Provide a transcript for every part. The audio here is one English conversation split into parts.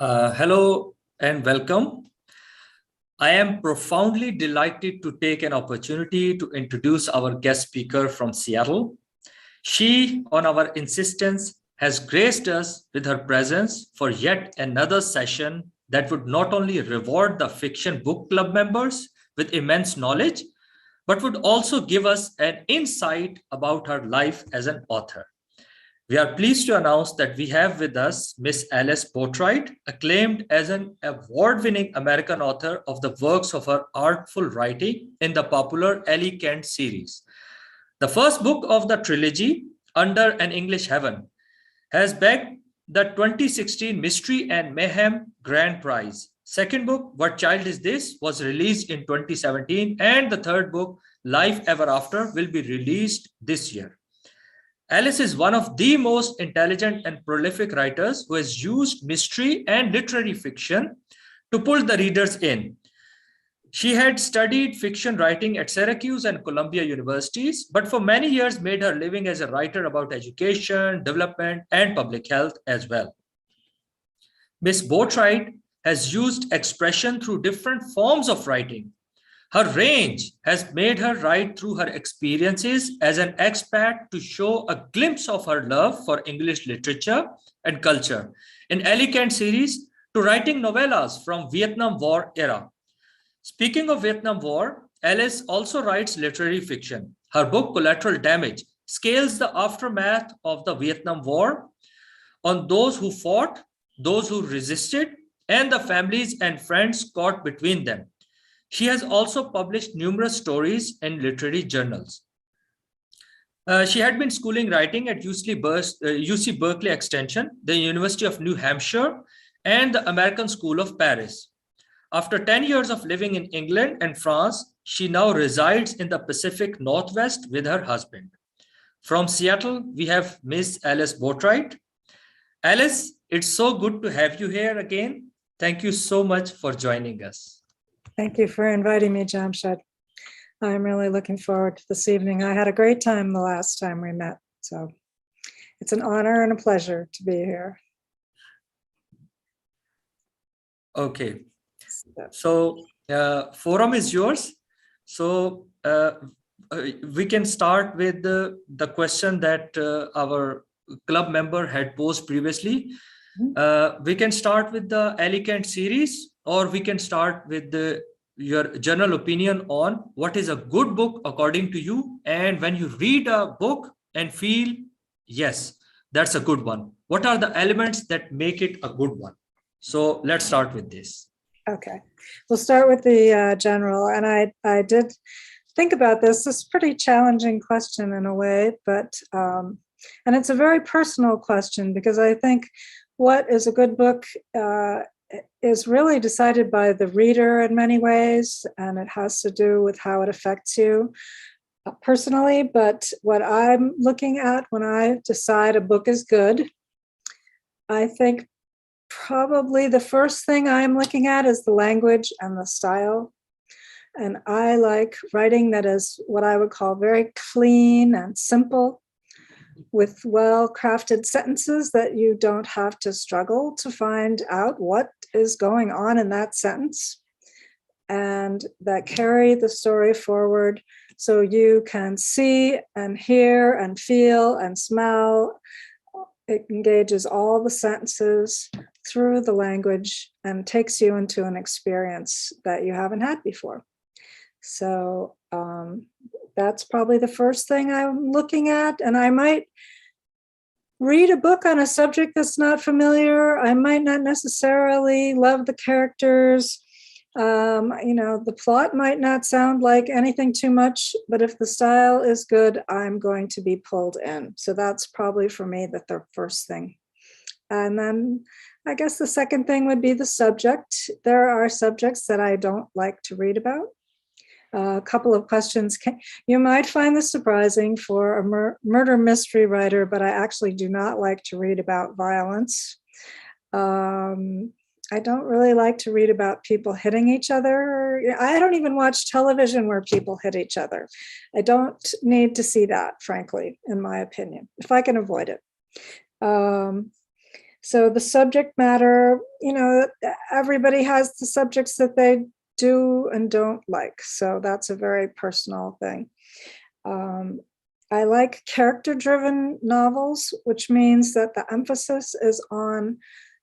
Hello and welcome. I am profoundly delighted to take an opportunity to introduce our guest speaker from Seattle. She, on our insistence, has graced us with her presence for yet another session that would not only reward the Fiction Book Club members with immense knowledge, but would also give us an insight about her life as an author. We are pleased to announce that we have with us Miss Alice Boatwright, acclaimed as an award-winning American author of the works of her artful writing in the popular Ellie Kent series. The first book of the trilogy, Under an English Heaven, has bagged the 2016 Mystery and Mayhem Grand Prize. Second book, What Child Is This?, was released in 2017, and the third book, Life Ever After, will be released this year. Alice is one of the most intelligent and prolific writers who has used mystery and literary fiction to pull the readers in. She had studied fiction writing at Syracuse and Columbia universities, but for many years made her living as a writer about education, development, and public health as well. Miss Boatwright has used expression through different forms of writing. Her range has made her write through her experiences as an expat to show a glimpse of her love for English literature and culture in Ellie Kent series to writing novellas from Vietnam War era. Speaking of Vietnam War, Alice also writes literary fiction. Her book Collateral Damage scales the aftermath of the Vietnam War on those who fought, those who resisted, and the families and friends caught between them. She has also published numerous stories in literary journals. She had been schooling writing at UC Berkeley Extension, the University of New Hampshire, and the American School of Paris. After 10 years of living in England and France, she now resides in the Pacific Northwest with her husband. From Seattle, we have Miss Alice Boatwright. Alice, it's so good to have you here again. Thank you so much for joining us. Thank you for inviting me, Jamshed. I'm really looking forward to this evening. I had a great time the last time we met, so it's an honor and a pleasure to be here. Okay, so forum is yours. So we can start with the question that our club member had posed previously. We can start with the Ellie Kent series, or we can start with your general opinion on what is a good book according to you, and when you read a book and feel, yes, that's a good one. What are the elements that make it a good one? So let's start with this. Okay, we'll start with the general, and I did think about this. This is a pretty challenging question in a way, but and it's a very personal question, because I think what is a good book is really decided by the reader in many ways, and it has to do with how it affects you personally. But what I'm looking at when I decide a book is good, I think probably the first thing I'm looking at is the language and the style. And I like writing that is what I would call very clean and simple, with well-crafted sentences that you don't have to struggle to find out what is going on in that sentence, and that carry the story forward so you can see and hear and feel and smell. It engages all the sentences through the language and takes you into an experience that you haven't had before. So that's probably the first thing I'm looking at. And I might read a book on a subject that's not familiar. I might not necessarily love the characters. The plot might not sound like anything too much, but if the style is good, I'm going to be pulled in. So that's probably for me the first thing. And then I guess the second thing would be the subject. There are subjects that I don't like to read about. A couple of questions. You might find this surprising for a murder mystery writer, but I actually do not like to read about violence. I don't really like to read about people hitting each other. I don't even watch television where people hit each other. I don't need to see that, frankly, in my opinion, if I can avoid it. So the subject matter, everybody has the subjects that they do and don't like. So that's a very personal thing. I like character-driven novels, which means that the emphasis is on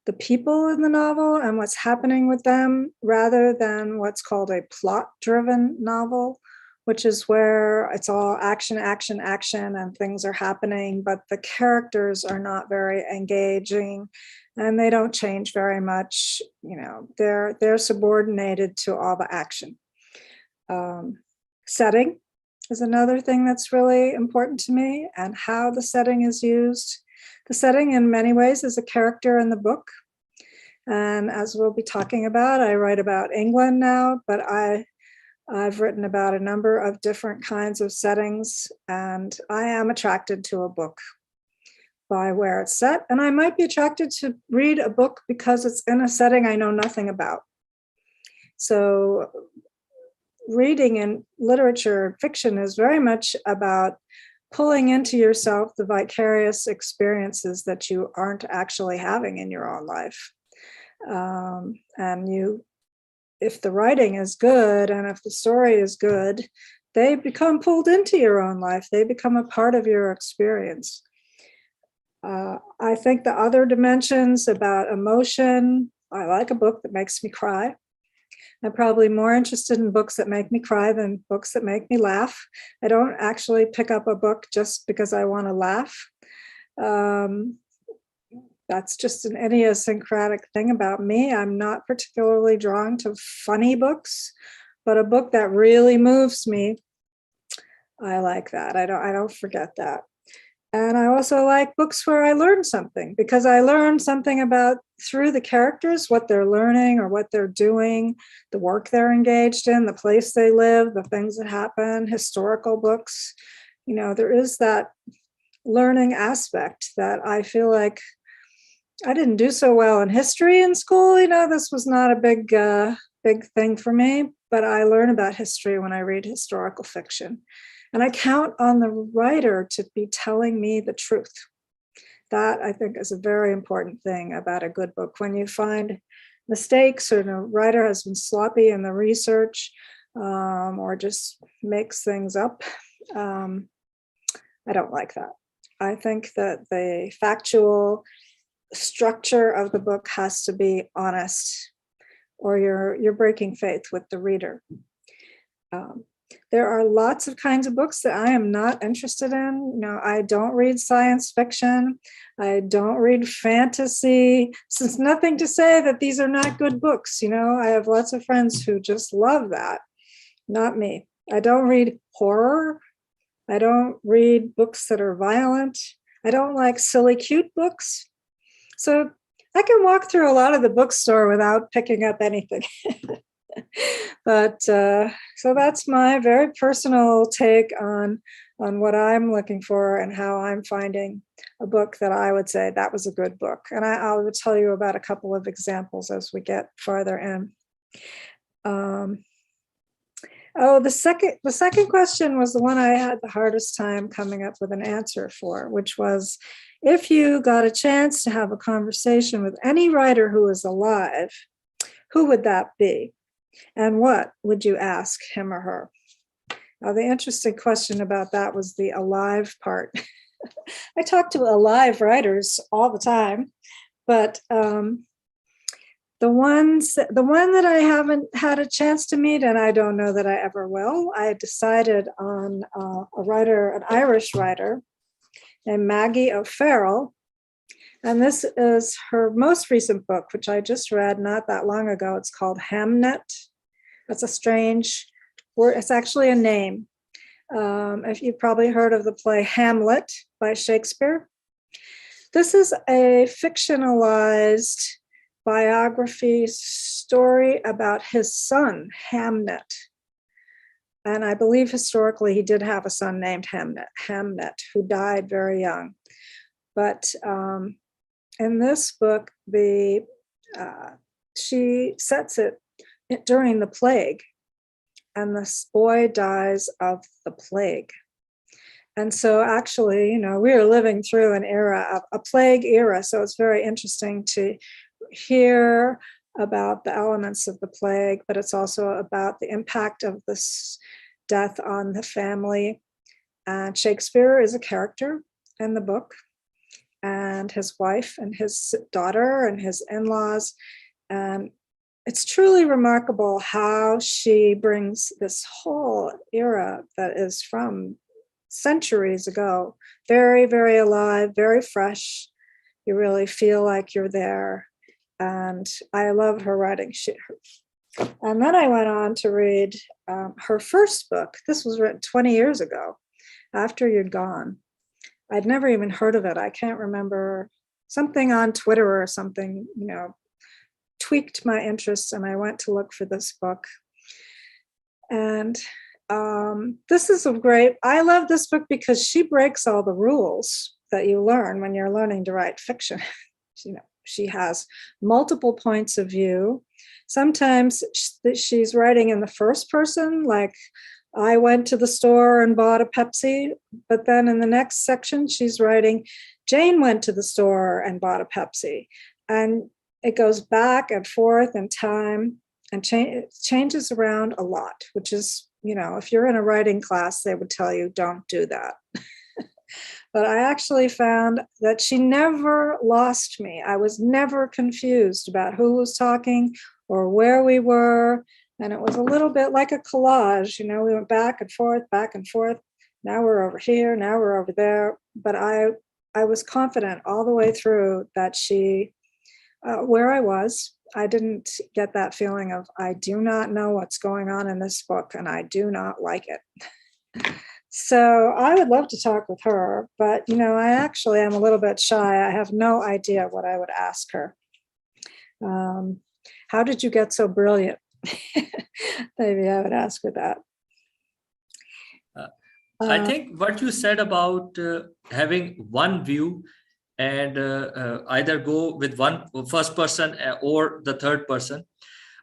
the people in the novel and what's happening with them, rather than what's called a plot-driven novel, which is where it's all action, action, action, and things are happening, but the characters are not very engaging and they don't change very much. They're subordinated to all the action. Setting is another thing that's really important to me, and how the setting is used. The setting in many ways is a character in the book. And as we'll be talking about, I write about England now, but I've written about a number of different kinds of settings, and I am attracted to a book by where it's set. And I might be attracted to read a book because it's in a setting I know nothing about. So reading in literature, fiction is very much about pulling into yourself the vicarious experiences that you aren't actually having in your own life. If the writing is good and if the story is good, they become pulled into your own life. They become a part of your experience. I think the other dimensions about emotion, I like a book that makes me cry. I'm probably more interested in books that make me cry than books that make me laugh. I don't actually pick up a book just because I want to laugh. That's just an idiosyncratic thing about me. I'm not particularly drawn to funny books, but a book that really moves me, I like that. I don't forget that. And I also like books where I learn something, because I learn something about through the characters, what they're learning or what they're doing, the work they're engaged in, the place they live, the things that happen, historical books. There is that learning aspect that I feel like I didn't do so well in history in school. This was not a big thing for me, but I learn about history when I read historical fiction. And I count on the writer to be telling me the truth. That, I think, is a very important thing about a good book. When you find mistakes or the writer has been sloppy in the research or just makes things up, I don't like that. I think that the factual structure of the book has to be honest, or you're breaking faith with the reader. There are lots of kinds of books that I am not interested in. I don't read science fiction. I don't read fantasy. So it's nothing to say that these are not good books. I have lots of friends who just love that. Not me. I don't read horror. I don't read books that are violent. I don't like silly, cute books. So I can walk through a lot of the bookstore without picking up anything. But so that's my very personal take on what I'm looking for and how I'm finding a book that I would say that was a good book. And I will tell you about a couple of examples as we get farther in. The second question was the one I had the hardest time coming up with an answer for, which was, if you got a chance to have a conversation with any writer who is alive, who would that be? And what would you ask him or her? Now, the interesting question about that was the alive part. I talk to alive writers all the time, but the one that I haven't had a chance to meet, and I don't know that I ever will, I decided on an Irish writer named Maggie O'Farrell. And this is her most recent book, which I just read not that long ago. It's called Hamnet. That's a strange word. It's actually a name. If you've probably heard of the play Hamlet by Shakespeare. This is a fictionalized biography story about his son, Hamnet. And I believe historically he did have a son named Hamnet, who died very young. But in this book, she sets it during the plague, and this boy dies of the plague. And so actually, we are living through an era, a plague era. So it's very interesting to hear about the elements of the plague, but it's also about the impact of this death on the family. And Shakespeare is a character in the book, and his wife and his daughter and his in-laws. And it's truly remarkable how she brings this whole era that is from centuries ago, very, very alive, very fresh. You really feel like you're there. And I love her writing. And then I went on to read her first book. This was written 20 years ago, after you'd gone. I'd never even heard of it. I can't remember, something on Twitter or something, tweaked my interest, and I went to look for this book. And this is I love this book because she breaks all the rules that you learn when you're learning to write fiction. She has multiple points of view. Sometimes she's writing in the first person, like, I went to the store and bought a Pepsi. But then in the next section, she's writing, Jane went to the store and bought a Pepsi. And it goes back and forth in time and changes around a lot, which is, if you're in a writing class, they would tell you, don't do that. But I actually found that she never lost me. I was never confused about who was talking or where we were. And it was a little bit like a collage. We went back and forth, back and forth. Now we're over here, now we're over there. But I was confident all the way through that she, where I was, I didn't get that feeling of, I do not know what's going on in this book and I do not like it. So I would love to talk with her, but I actually am a little bit shy. I have no idea what I would ask her. How did you get so brilliant? Maybe I would ask her that. I think what you said about having one view and either go with one first person or the third person,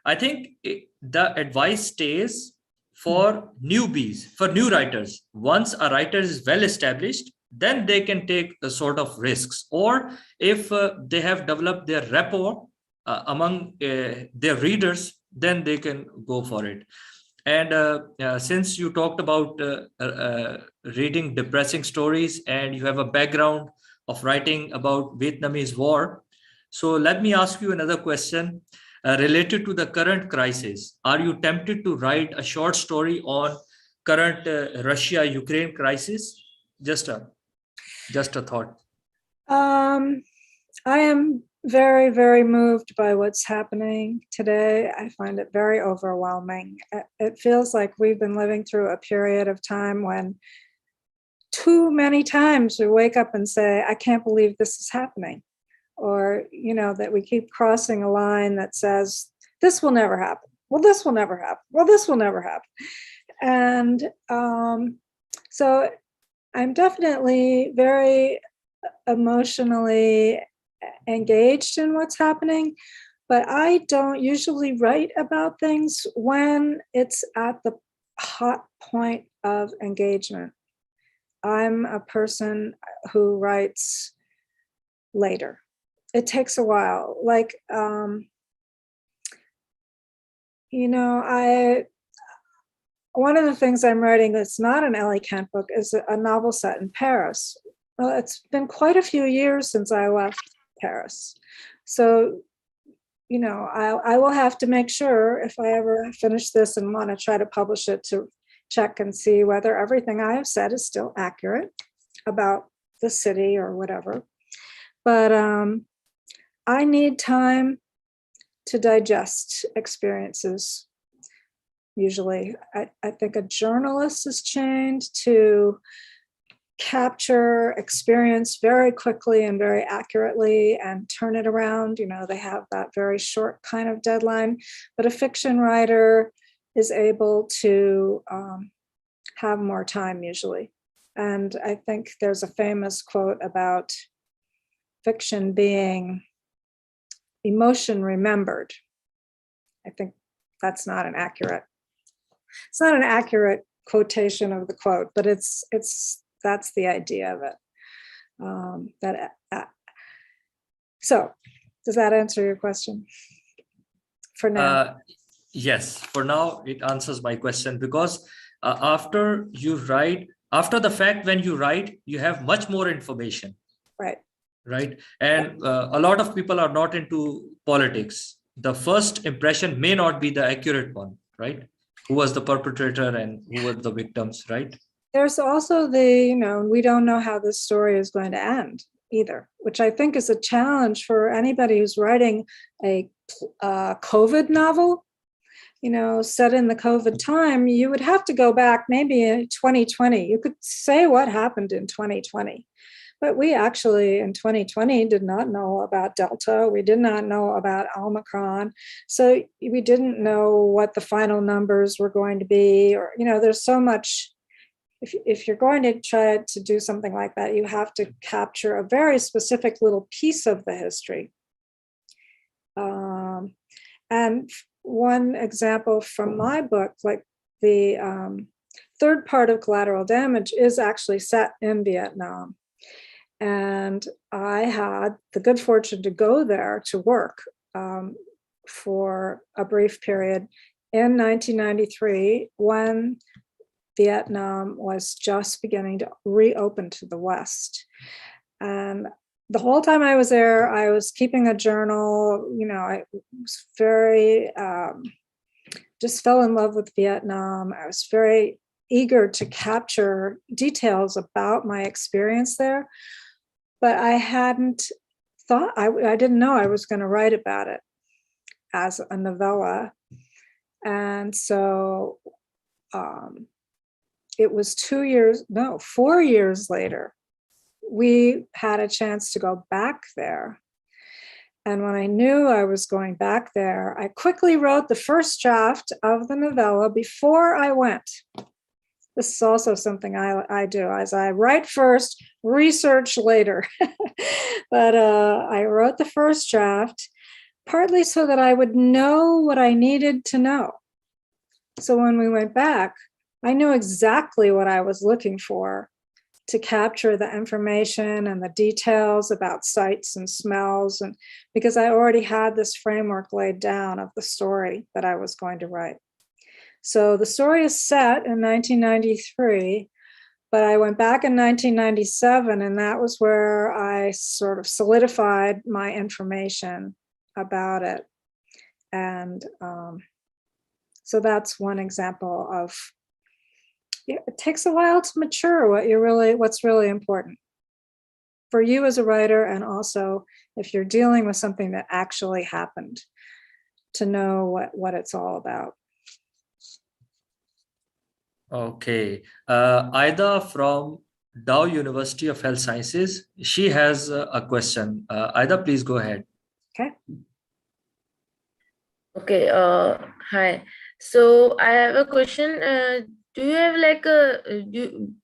I think the advice stays for newbies, for new writers. Once a writer is well established, then they can take the sort of risks. Or if they have developed their rapport among their readers, then they can go for it. And since you talked about reading depressing stories and you have a background of writing about Vietnamese war, so let me ask you another question related to the current crisis. Are you tempted to write a short story on current Russia-Ukraine crisis? Just a thought. I am very, very moved by what's happening today. I find it very overwhelming. It feels like we've been living through a period of time when too many times we wake up and say, I can't believe this is happening. Or, that we keep crossing a line that says, this will never happen. Well, this will never happen. Well, this will never happen. And so I'm definitely very emotionally engaged in what's happening, but I don't usually write about things when it's at the hot point of engagement. I'm a person who writes later. It takes a while. Like, one of the things I'm writing that's not an Ellie Kent book is a novel set in Paris. Well, it's been quite a few years since I left Paris. So, I will have to make sure if I ever finish this and want to try to publish it to check and see whether everything I have said is still accurate about the city or whatever. But I need time to digest experiences. Usually, I think a journalist is trained to capture experience very quickly and very accurately and turn it around. They have that very short kind of deadline, but a fiction writer is able to have more time usually. And I think there's a famous quote about fiction being emotion remembered. I think that's not an accurate quotation of the quote, but it's that's the idea of it. So does that answer your question for now? Yes, for now it answers my question, because after the fact, when you write, you have much more information. Right. And a lot of people are not into politics. The first impression may not be the accurate one, right? Who was the perpetrator and who were the victims, right? There's also we don't know how this story is going to end either, which I think is a challenge for anybody who's writing a COVID novel, set in the COVID time. You would have to go back maybe in 2020. You could say what happened in 2020. But we actually in 2020 did not know about Delta. We did not know about Omicron. So we didn't know what the final numbers were going to be, or, there's so much. If you're going to try to do something like that, you have to capture a very specific little piece of the history. And one example from my book, like the third part of Collateral Damage is actually set in Vietnam. And I had the good fortune to go there to work for a brief period in 1993 when Vietnam was just beginning to reopen to the West. And the whole time I was there, I was keeping a journal. I was very, just fell in love with Vietnam. I was very eager to capture details about my experience there. But I hadn't thought, I didn't know I was going to write about it as a novella. And so it was 4 years later, we had a chance to go back there. And when I knew I was going back there, I quickly wrote the first draft of the novella before I went. This is also something I do, as I write first, research later. But I wrote the first draft, partly so that I would know what I needed to know. So when we went back, I knew exactly what I was looking for to capture the information and the details about sights and smells, and because I already had this framework laid down of the story that I was going to write. So the story is set in 1993, but I went back in 1997, and that was where I sort of solidified my information about it. And so that's one example of, it takes a while to mature what's really important for you as a writer, and also if you're dealing with something that actually happened, to know what it's all about. Okay. Ida from Dow University of Health Sciences, she has a question. Ida, please go ahead. Okay. Hi. So I have a question. Do you have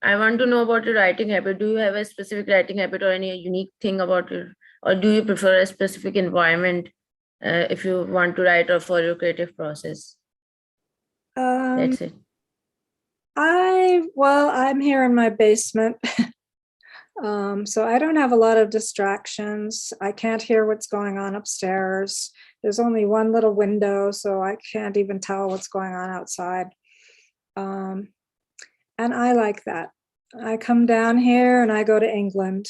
I want to know about your writing habit. Do you have a specific writing habit or any unique thing about it? Or do you prefer a specific environment if you want to write or for your creative process? That's it. I'm here in my basement. So I don't have a lot of distractions. I can't hear what's going on upstairs. There's only one little window, so I can't even tell what's going on outside. And I like that. I come down here and I go to England.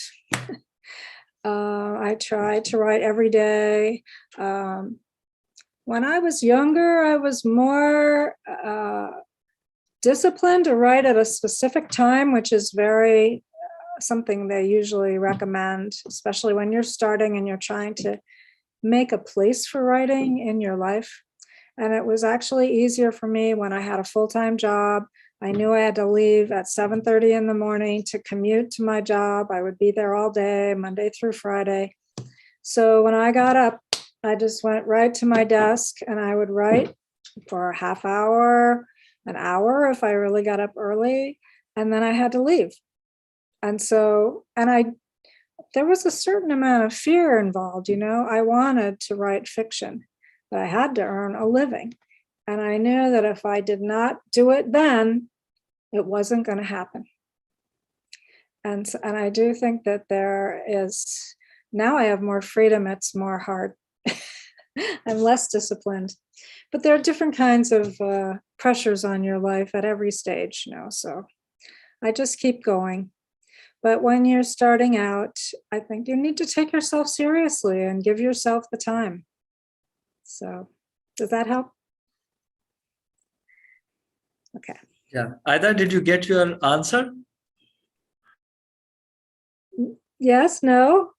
I try to write every day. When I was younger, I was more disciplined to write at a specific time, which is very something they usually recommend, especially when you're starting and you're trying to make a place for writing in your life. And it was actually easier for me when I had a full-time job. I knew I had to leave at 7:30 in the morning to commute to my job. I would be there all day, Monday through Friday. So when I got up, I just went right to my desk and I would write for a half hour, an hour if I really got up early, and then I had to leave. And so, there was a certain amount of fear involved, I wanted to write fiction, but I had to earn a living. And I knew that if I did not do it then, it wasn't going to happen. And I do think that there is, now I have more freedom, it's more hard. I'm less disciplined. But there are different kinds of pressures on your life at every stage, so I just keep going. But when you're starting out, I think you need to take yourself seriously and give yourself the time. So does that help? Okay. Yeah. Either did you get your answer? Yes, no?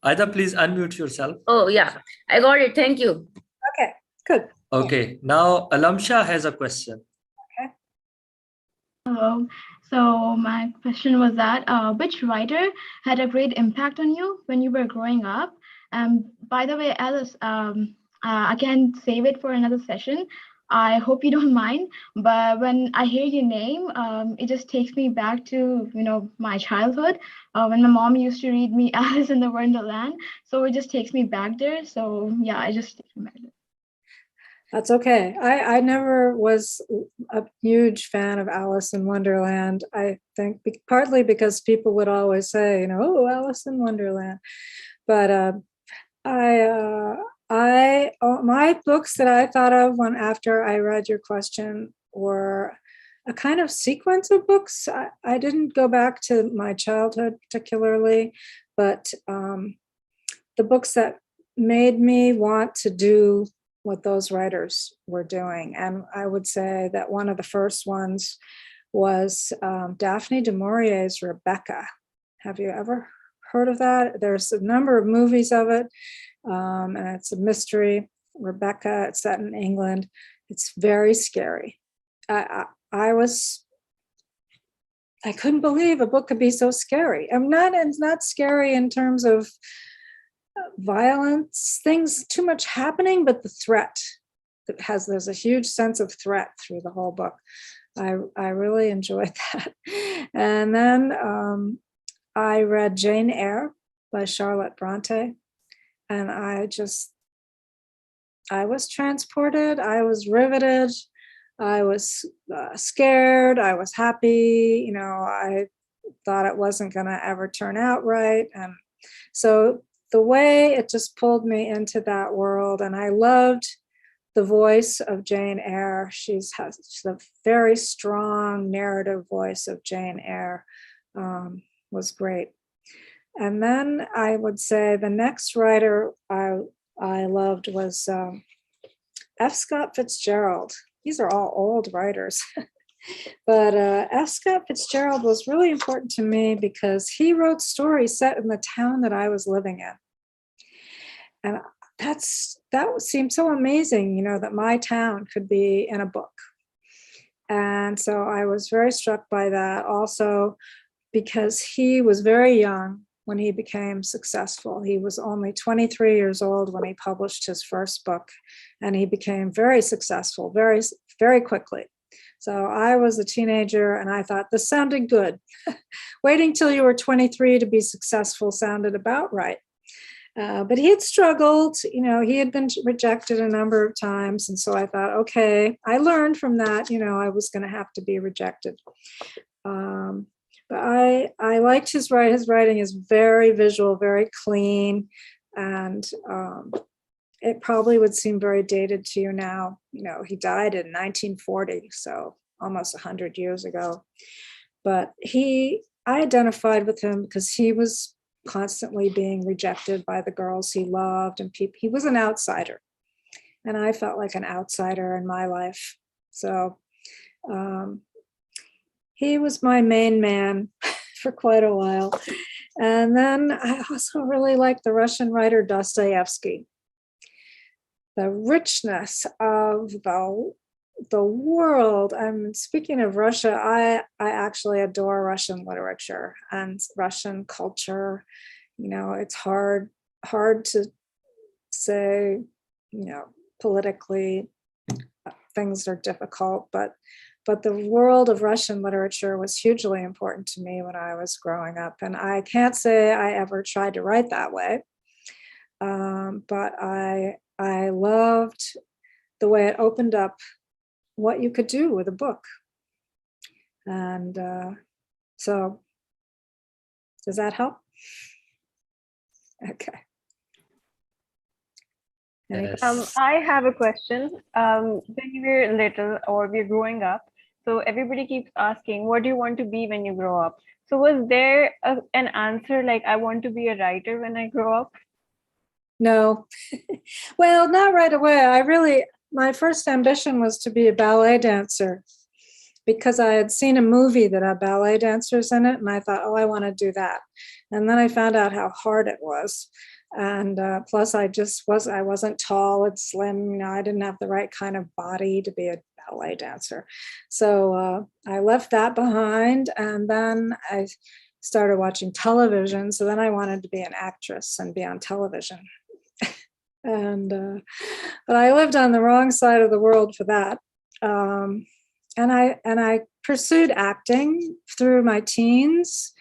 Either please unmute yourself. Oh, yeah, I got it. Thank you. Okay, good. Okay. Now Alamsha has a question. So my question was that which writer had a great impact on you when you were growing up? By the way, Alice, I can save it for another session. I hope you don't mind, but when I hear your name, it just takes me back to my childhood when my mom used to read me Alice in the Wonderland. So it just takes me back there. So yeah, I just remember. That's okay. I never was a huge fan of Alice in Wonderland. I think partly because people would always say, oh, Alice in Wonderland. But my books that I thought of after I read your question were a kind of sequence of books. I didn't go back to my childhood particularly, but the books that made me want to do what those writers were doing. And I would say that one of the first ones was Daphne DuMaurier's Rebecca. Have you ever heard of that? There's a number of movies of it, and it's a mystery. Rebecca, it's set in England. It's very scary. I couldn't believe a book could be so scary. It's not scary in terms of violence, things too much happening, but the threat there's a huge sense of threat through the whole book. I really enjoyed that. And then I read Jane Eyre by Charlotte Bronte, and I was transported, I was riveted, I was scared, I was happy, I thought it wasn't going to ever turn out right. And so the way it just pulled me into that world, and I loved the voice of Jane Eyre. She's a very strong narrative voice of Jane Eyre, was great. And then I would say the next writer I loved was F. Scott Fitzgerald. These are all old writers. But F. Scott Fitzgerald was really important to me because he wrote stories set in the town that I was living in. And that seemed so amazing, that my town could be in a book. And so I was very struck by that also because he was very young when he became successful. He was only 23 years old when he published his first book, and he became very successful very, very quickly. So I was a teenager and I thought this sounded good. Waiting till you were 23 to be successful sounded about right. But he had struggled, he had been rejected a number of times. And so I thought, okay, I learned from that, I was going to have to be rejected. But I liked his writing. His writing is very visual, very clean. And it probably would seem very dated to you now. He died in 1940, so almost 100 years ago. But I identified with him because he was constantly being rejected by the girls he loved, and he was an outsider. And I felt like an outsider in my life. So he was my main man for quite a while. And then I also really liked the Russian writer Dostoevsky. The richness of the world. Speaking of Russia, I actually adore Russian literature and Russian culture. It's hard to say, politically things are difficult, but the world of Russian literature was hugely important to me when I was growing up. And I can't say I ever tried to write that way, but I loved the way it opened up what you could do with a book. And so, does that help? Okay. Yes. I have a question. When you were little or we're growing up, so everybody keeps asking, what do you want to be when you grow up? So was there an answer like, I want to be a writer when I grow up? No, well, not right away. My first ambition was to be a ballet dancer because I had seen a movie that had ballet dancers in it. And I thought, oh, I want to do that. And then I found out how hard it was. And plus I wasn't tall and slim. I didn't have the right kind of body to be a ballet dancer. So I left that behind. And then I started watching television. So then I wanted to be an actress and be on television. And but I lived on the wrong side of the world for that. And I pursued acting through my teens.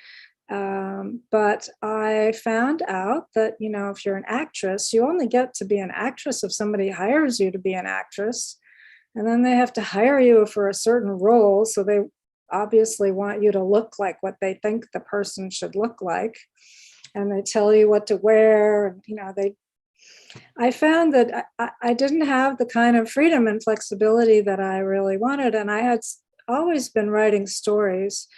But I found out that, if you're an actress, you only get to be an actress if somebody hires you to be an actress. And then they have to hire you for a certain role. So they obviously want you to look like what they think the person should look like. And they tell you what to wear. I found that I didn't have the kind of freedom and flexibility that I really wanted. And I had always been writing stories,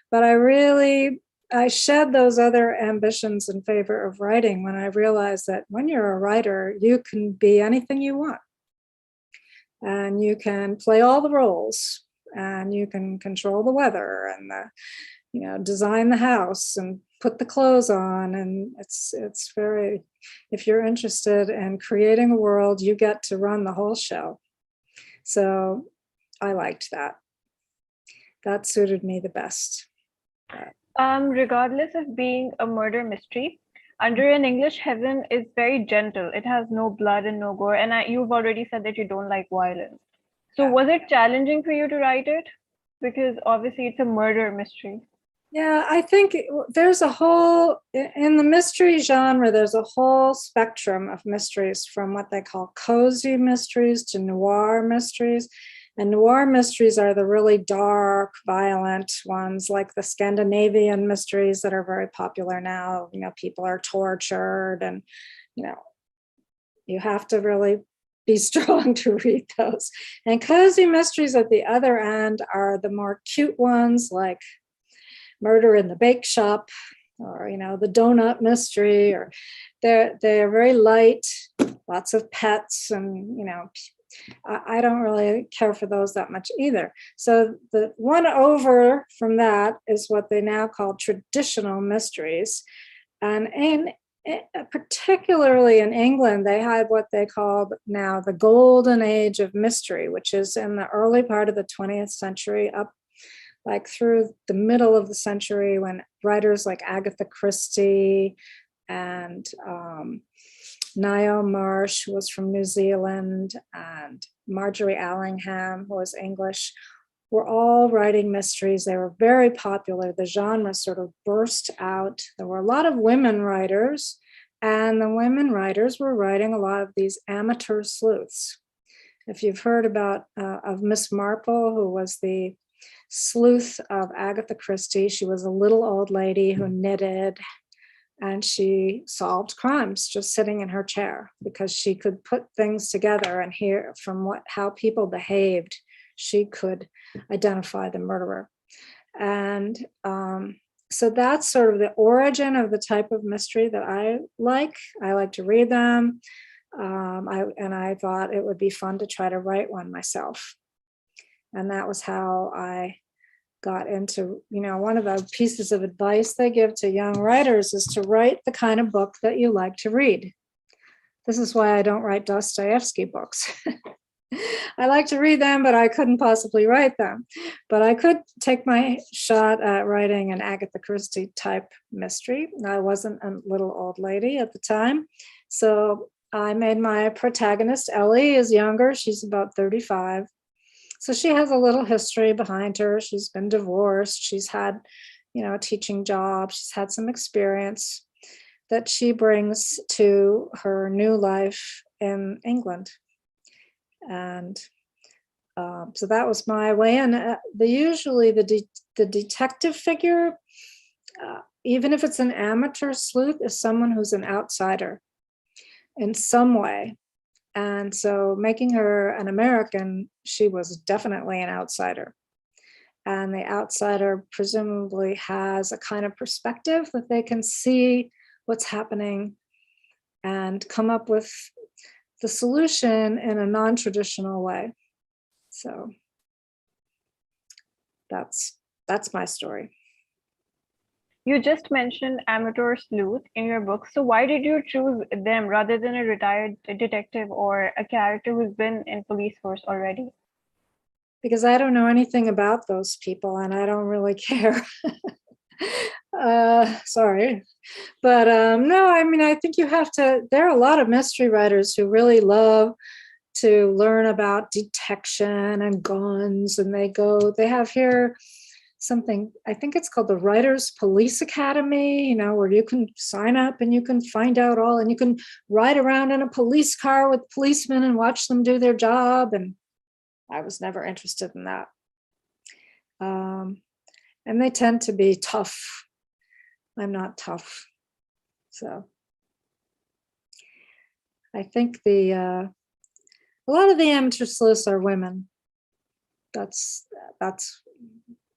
but I shed those other ambitions in favor of writing when I realized that when you're a writer, you can be anything you want. And you can play all the roles, and you can control the weather and design the house and put the clothes on. And it's very, if you're interested in creating a world, you get to run the whole show. So I liked that. That suited me the best. Regardless of being a murder mystery, Under an English Heaven is very gentle. It has no blood and no gore. And you've already said that you don't like violence. So Yeah. was it challenging for you to write it? Because obviously it's a murder mystery. Yeah, I think there's in the mystery genre, there's a whole spectrum of mysteries, from what they call cozy mysteries to noir mysteries. And noir mysteries are the really dark, violent ones, like the Scandinavian mysteries that are very popular now. People are tortured, and, you have to really be strong to read those. And cozy mysteries at the other end are the more cute ones, like Murder in the Bake Shop, or the donut mystery, or they're very light, lots of pets, and I don't really care for those that much either. So the one over from that is what they now call traditional mysteries, and particularly in England, they had what they call now the golden age of mystery, which is in the early part of the 20th century up like through the middle of the century, when writers like Agatha Christie and Niall Marsh, who was from New Zealand, and Marjorie Allingham, who was English, were all writing mysteries. They were very popular. The genre sort of burst out. There were a lot of women writers, and the women writers were writing a lot of these amateur sleuths. If you've heard of Miss Marple, who was the sleuth of Agatha Christie, she was a little old lady who knitted, and she solved crimes just sitting in her chair because she could put things together and hear from how people behaved. She could identify the murderer. And so that's sort of the origin of the type of mystery that I like. I like to read them. I thought it would be fun to try to write one myself. And that was how I got into, one of the pieces of advice they give to young writers is to write the kind of book that you like to read. This is why I don't write Dostoevsky books. I like to read them, but I couldn't possibly write them. But I could take my shot at writing an Agatha Christie type mystery. I wasn't a little old lady at the time. So I made my protagonist, Ellie, is younger. She's about 35. So she has a little history behind her. She's been divorced. She's had, a teaching job. She's had some experience that she brings to her new life in England. And So that was my way. And usually the detective figure, even if it's an amateur sleuth, is someone who's an outsider in some way. And so making her an American, she was definitely an outsider. And the outsider presumably has a kind of perspective that they can see what's happening and come up with the solution in a non-traditional way. So that's my story. You just mentioned amateur sleuth in your book. So why did you choose them rather than a retired detective or a character who's been in police force already? Because I don't know anything about those people and I don't really care. Sorry. But no, I mean, I think you have to, there are a lot of mystery writers who really love to learn about detection and guns, and they have here something, I think it's called the Writers Police Academy, where you can sign up and you can find out all, and you can ride around in a police car with policemen and watch them do their job. And I was never interested in that. And they tend to be tough. I'm not tough. So I think a lot of the amateur sleuths are women. That's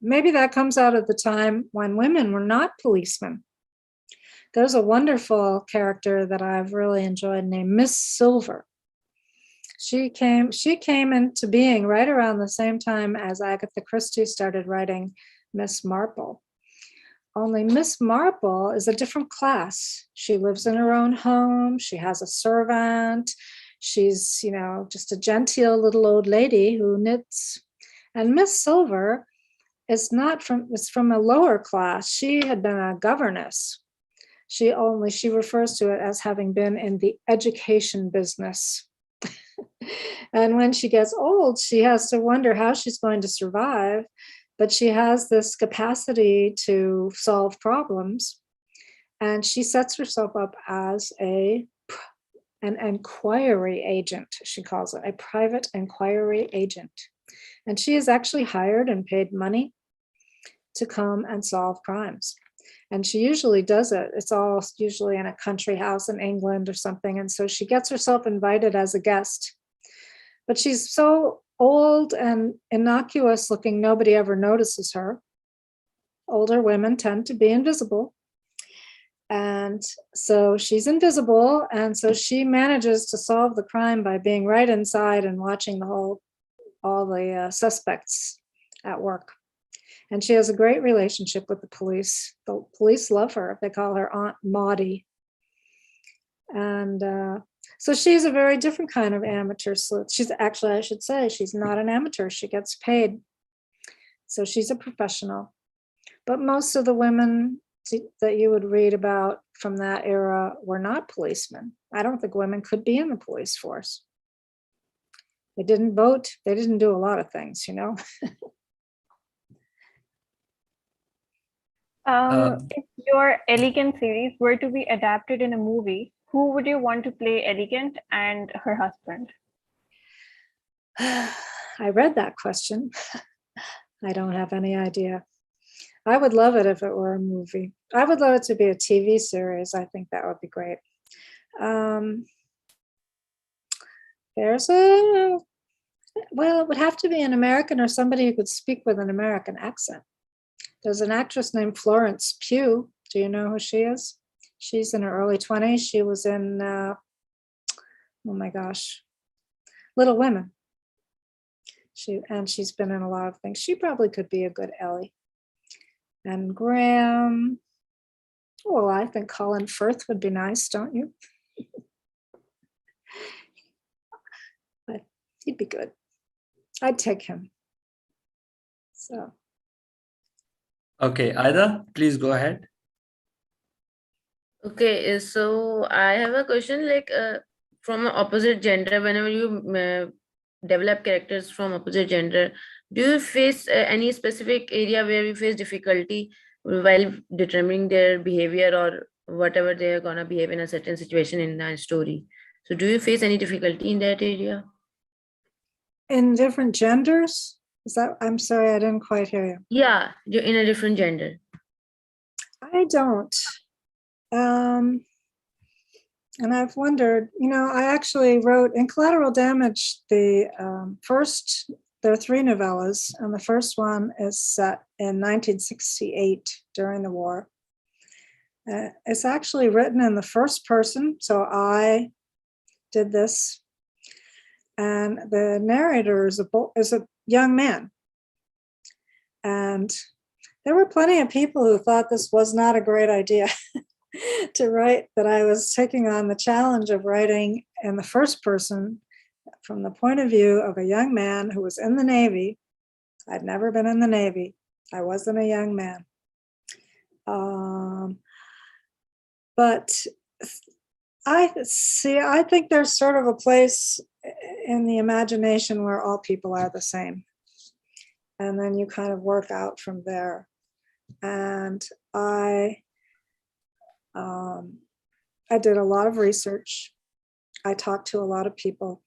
maybe that comes out of the time when women were not policemen. There's a wonderful character that I've really enjoyed named Miss Silver. She came into being right around the same time as Agatha Christie started writing Miss Marple. Only Miss Marple is a different class. She lives in her own home. She has a servant. She's, just a genteel little old lady who knits. And Miss Silver is from a lower class. She had been a governess. She refers to it as having been in the education business. And when she gets old, she has to wonder how she's going to survive. But she has this capacity to solve problems. And she sets herself up as an inquiry agent, she calls it, a private inquiry agent. And she is actually hired and paid money to come and solve crimes. And she usually does it. It's all usually in a country house in England or something. And so she gets herself invited as a guest. But she's so old and innocuous looking, nobody ever notices her. Older women tend to be invisible. And so she's invisible. And so she manages to solve the crime by being right inside and watching all the suspects at work. And she has a great relationship with the police. The police love her. They call her Aunt Maudie. And so she's a very different kind of amateur sleuth. She's actually, I should say, she's not an amateur. She gets paid. So she's a professional. But most of the women that you would read about from that era were not policemen. I don't think women could be in the police force. They didn't vote. They didn't do a lot of things, If your Ellie Kent series were to be adapted in a movie, who would you want to play Ellie Kent and her husband? I read that question. I don't have any idea. I would love it if it were a movie. I would love it to be a TV series. I think that would be great. It would have to be an American or somebody who could speak with an American accent. There's an actress named Florence Pugh. Do you know who she is? She's in her early 20s. She was in, Little Women. She's been in a lot of things. She probably could be a good Ellie. And Graham, well, I think Colin Firth would be nice, don't you? But he'd be good. I'd take him. So. Okay, Ida, please go ahead. Okay, so I have a question from an opposite gender, whenever you develop characters from opposite gender, do you face any specific area where you face difficulty while determining their behavior or whatever they're gonna behave in a certain situation in a story? So do you face any difficulty in that area? In different genders? Is that, I'm sorry, I didn't quite hear you. Yeah, you're in a different gender. I don't. And I've wondered, I actually wrote in Collateral Damage, the first, there are 3 novellas, and the first one is set in 1968 during the war. It's actually written in the first person, so I did this. And the narrator is a young man. And there were plenty of people who thought this was not a great idea to write, that I was taking on the challenge of writing in the first person from the point of view of a young man who was in the Navy. I'd never been in the Navy. I wasn't a young man. But I think there's sort of a place in the imagination where all people are the same. And then you kind of work out from there. And I did a lot of research. I talked to a lot of people.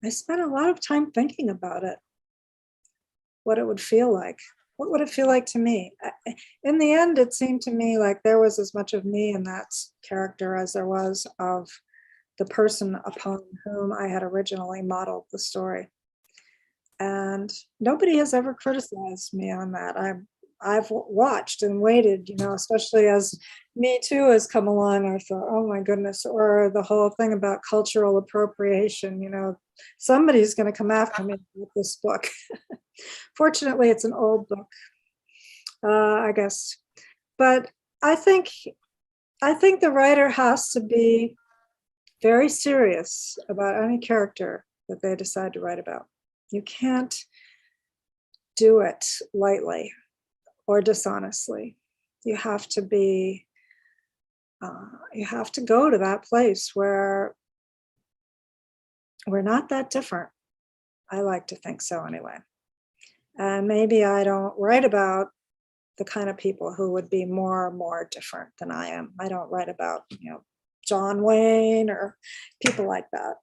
I spent a lot of time thinking about it, what it would feel like. What would it feel like to me? In the end, it seemed to me like there was as much of me in that character as there was of the person upon whom I had originally modeled the story. And nobody has ever criticized me on that. I've watched and waited, especially as Me Too has come along. I thought, oh my goodness, or the whole thing about cultural appropriation, somebody's going to come after me with this book. Fortunately, it's an old book, I guess. But I think the writer has to be very serious about any character that they decide to write about. You can't do it lightly or dishonestly. You have to be, you have to go to that place where we're not that different. I like to think so anyway. And maybe I don't write about the kind of people who would be more different than I am. I don't write about, John Wayne or people like that.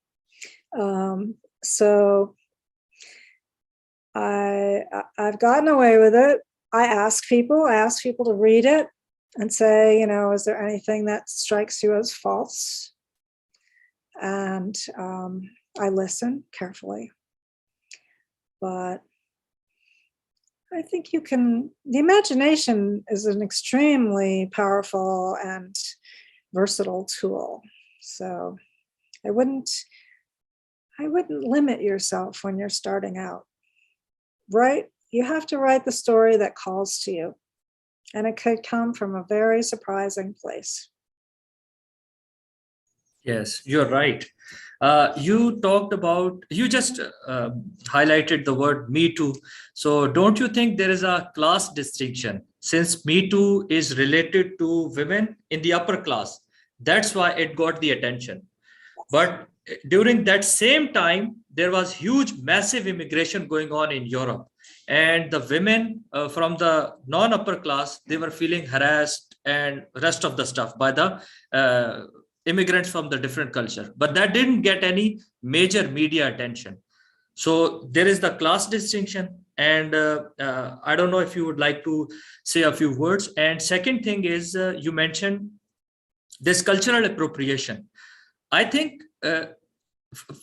So I've gotten away with it. I ask people to read it and say, is there anything that strikes you as false? And I listen carefully. But I think the imagination is an extremely powerful and versatile tool. So I wouldn't limit yourself when you're starting out. Right? You have to write the story that calls to you. And it could come from a very surprising place. Yes, you're right. You just highlighted the word Me Too. So don't you think there is a class distinction? Since Me Too is related to women in the upper class, that's why it got the attention. But during that same time, there was huge, massive immigration going on in Europe. And the women from the non-upper class, they were feeling harassed and rest of the stuff by the immigrants from the different culture. But that didn't get any major media attention. So there is the class distinction. And I don't know if you would like to say a few words. And second thing is, you mentioned this cultural appropriation. I think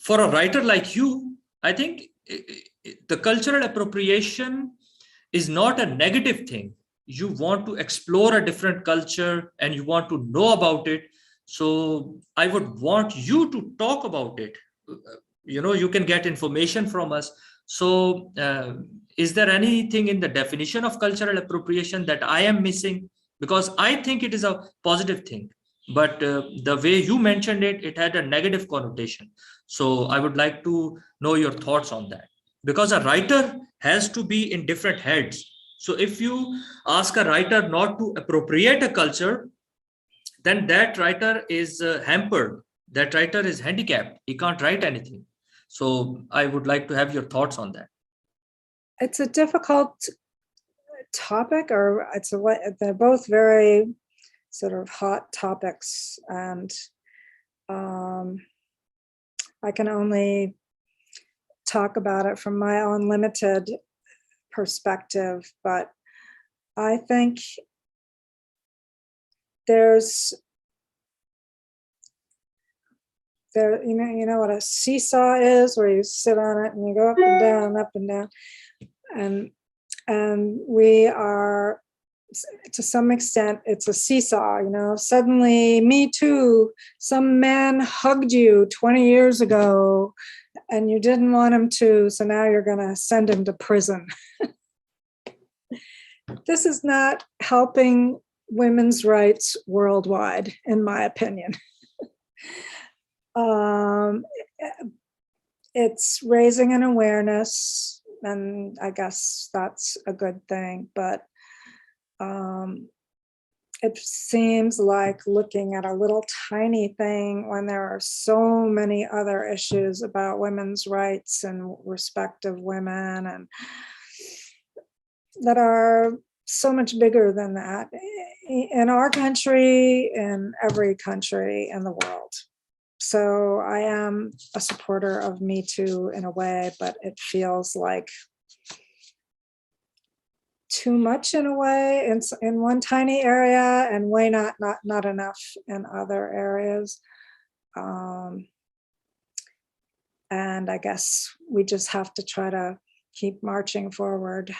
for a writer like you, I think the cultural appropriation is not a negative thing. You want to explore a different culture and you want to know about it. So I would want you to talk about it. You can get information from us. So is there anything in the definition of cultural appropriation that I am missing? Because I think it is a positive thing. But the way you mentioned it, it had a negative connotation. So I would like to know your thoughts on that. Because a writer has to be in different heads. So if you ask a writer not to appropriate a culture, then that writer is hampered. That writer is handicapped. He can't write anything. So I would like to have your thoughts on that. It's a difficult topic, or they're both very sort of hot topics, and I can only talk about it from my own limited perspective, but I think there's you know what a seesaw is, where you sit on it and you go up and down, up and down, and we are, to some extent, it's a seesaw. You know, suddenly, me too, some man hugged you 20 years ago and you didn't want him to, so now you're going to send him to prison. This is not helping women's rights worldwide, in my opinion. It's raising an awareness, and I guess that's a good thing, but it seems like looking at a little tiny thing when there are so many other issues about women's rights and respect of women, and that are so much bigger than that in our country, in every country in the world. So I am a supporter of Me Too in a way, but it feels like too much in a way in one tiny area, and way not enough in other areas. And I guess we just have to try to keep marching forward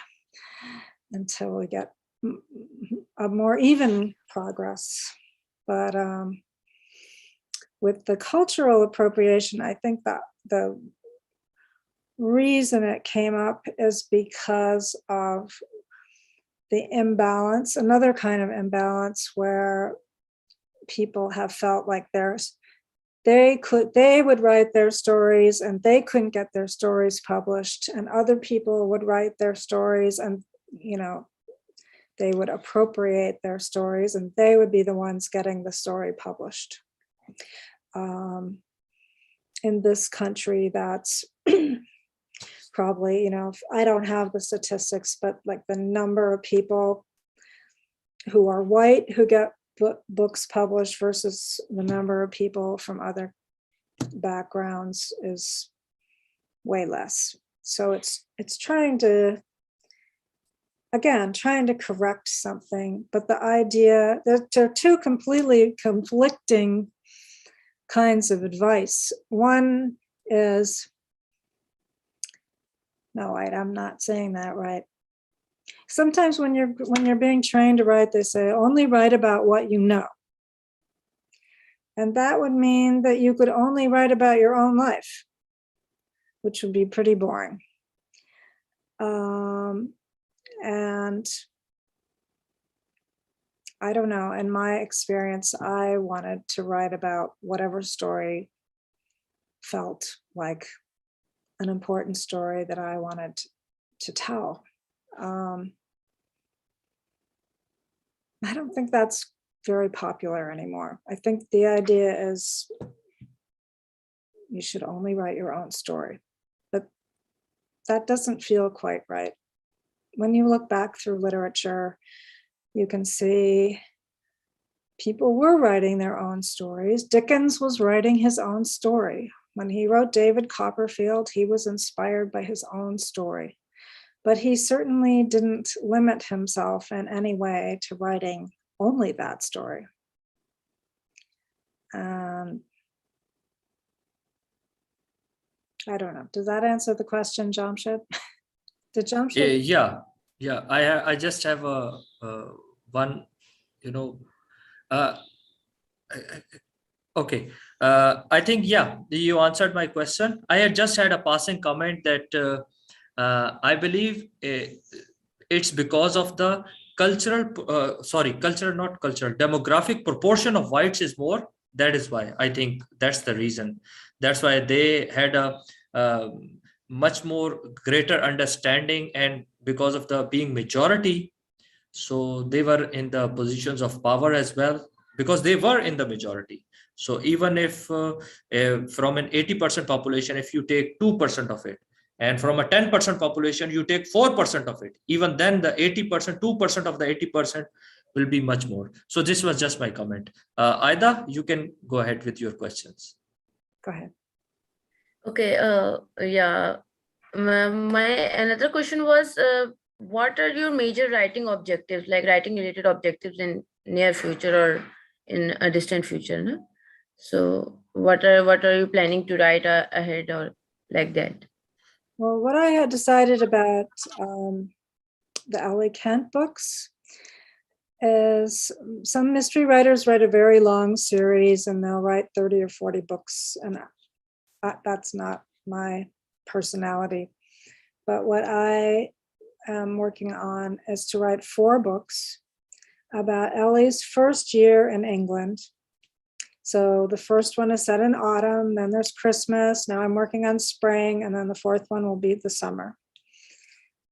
until we get a more even progress. But with the cultural appropriation, I think that the reason it came up is because of the imbalance, another kind of imbalance, where people have felt like they would write their stories and they couldn't get their stories published, and other people would write their stories and, you know, they would appropriate their stories and they would be the ones getting the story published. In this country, that's probably, you know, I don't have the statistics, but like the number of people who are white who get books published versus the number of people from other backgrounds is way less. So it's trying to, again, trying to correct something, but the idea that there are two completely conflicting kinds of advice. One is, no, wait, I'm not saying that right. Sometimes when you're being trained to write, they say only write about what you know. And that would mean that you could only write about your own life, which would be pretty boring. And I don't know, in my experience, I wanted to write about whatever story felt like an important story that I wanted to tell. I don't think that's very popular anymore. I think the idea is you should only write your own story, but that doesn't feel quite right. When you look back through literature, you can see people were writing their own stories. Dickens was writing his own story. When he wrote David Copperfield, he was inspired by his own story. But he certainly didn't limit himself in any way to writing only that story. I don't know. Does that answer the question, Jamshed? Did Jamshed? Yeah. I just have one, you know, okay. I think, yeah, you answered my question. I had just had a passing comment that I believe it's because of the demographic proportion of whites is more. That is why I think that's the reason. That's why they had a much more greater understanding, and because of the being majority, so they were in the positions of power as well, because they were in the majority. So even if from an 80% population, if you take 2% of it, and from a 10% population, you take 4% of it, even then the 80%, 2% of the 80% will be much more. So this was just my comment. Aida, you can go ahead with your questions. Go ahead. Okay, yeah, my another question was, what are your major writing objectives, like writing related objectives in near future or in a distant future? No? So what are you planning to write ahead or like that? Well, what I had decided about the Ellie Kent books is some mystery writers write a very long series and they'll write 30 or 40 books, and that's not my personality. But what I am working on is to write 4 books about Ellie's first year in England. So the first one is set in autumn, then there's Christmas, now I'm working on spring, and then the 4th one will be the summer.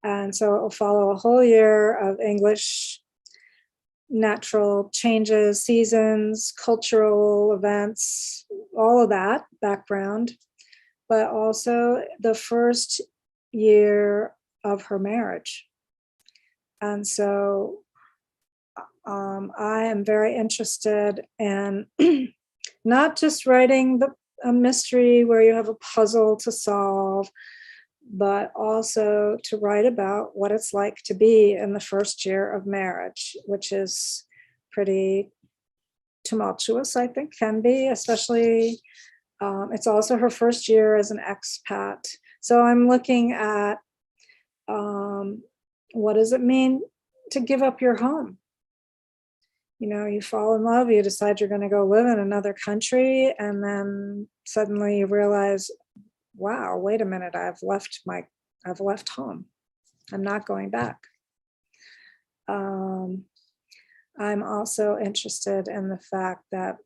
And so it will follow a whole year of English natural changes, seasons, cultural events, all of that background, but also the first year of her marriage. And so I am very interested in not just writing a mystery where you have a puzzle to solve, but also to write about what it's like to be in the first year of marriage, which is pretty tumultuous, I think, can be, especially, it's also her first year as an expat. So I'm looking at what does it mean to give up your home? You know, you fall in love, you decide you're going to go live in another country, and then suddenly you realize, wow, wait a minute, I've left home. I'm not going back. I'm also interested in the fact that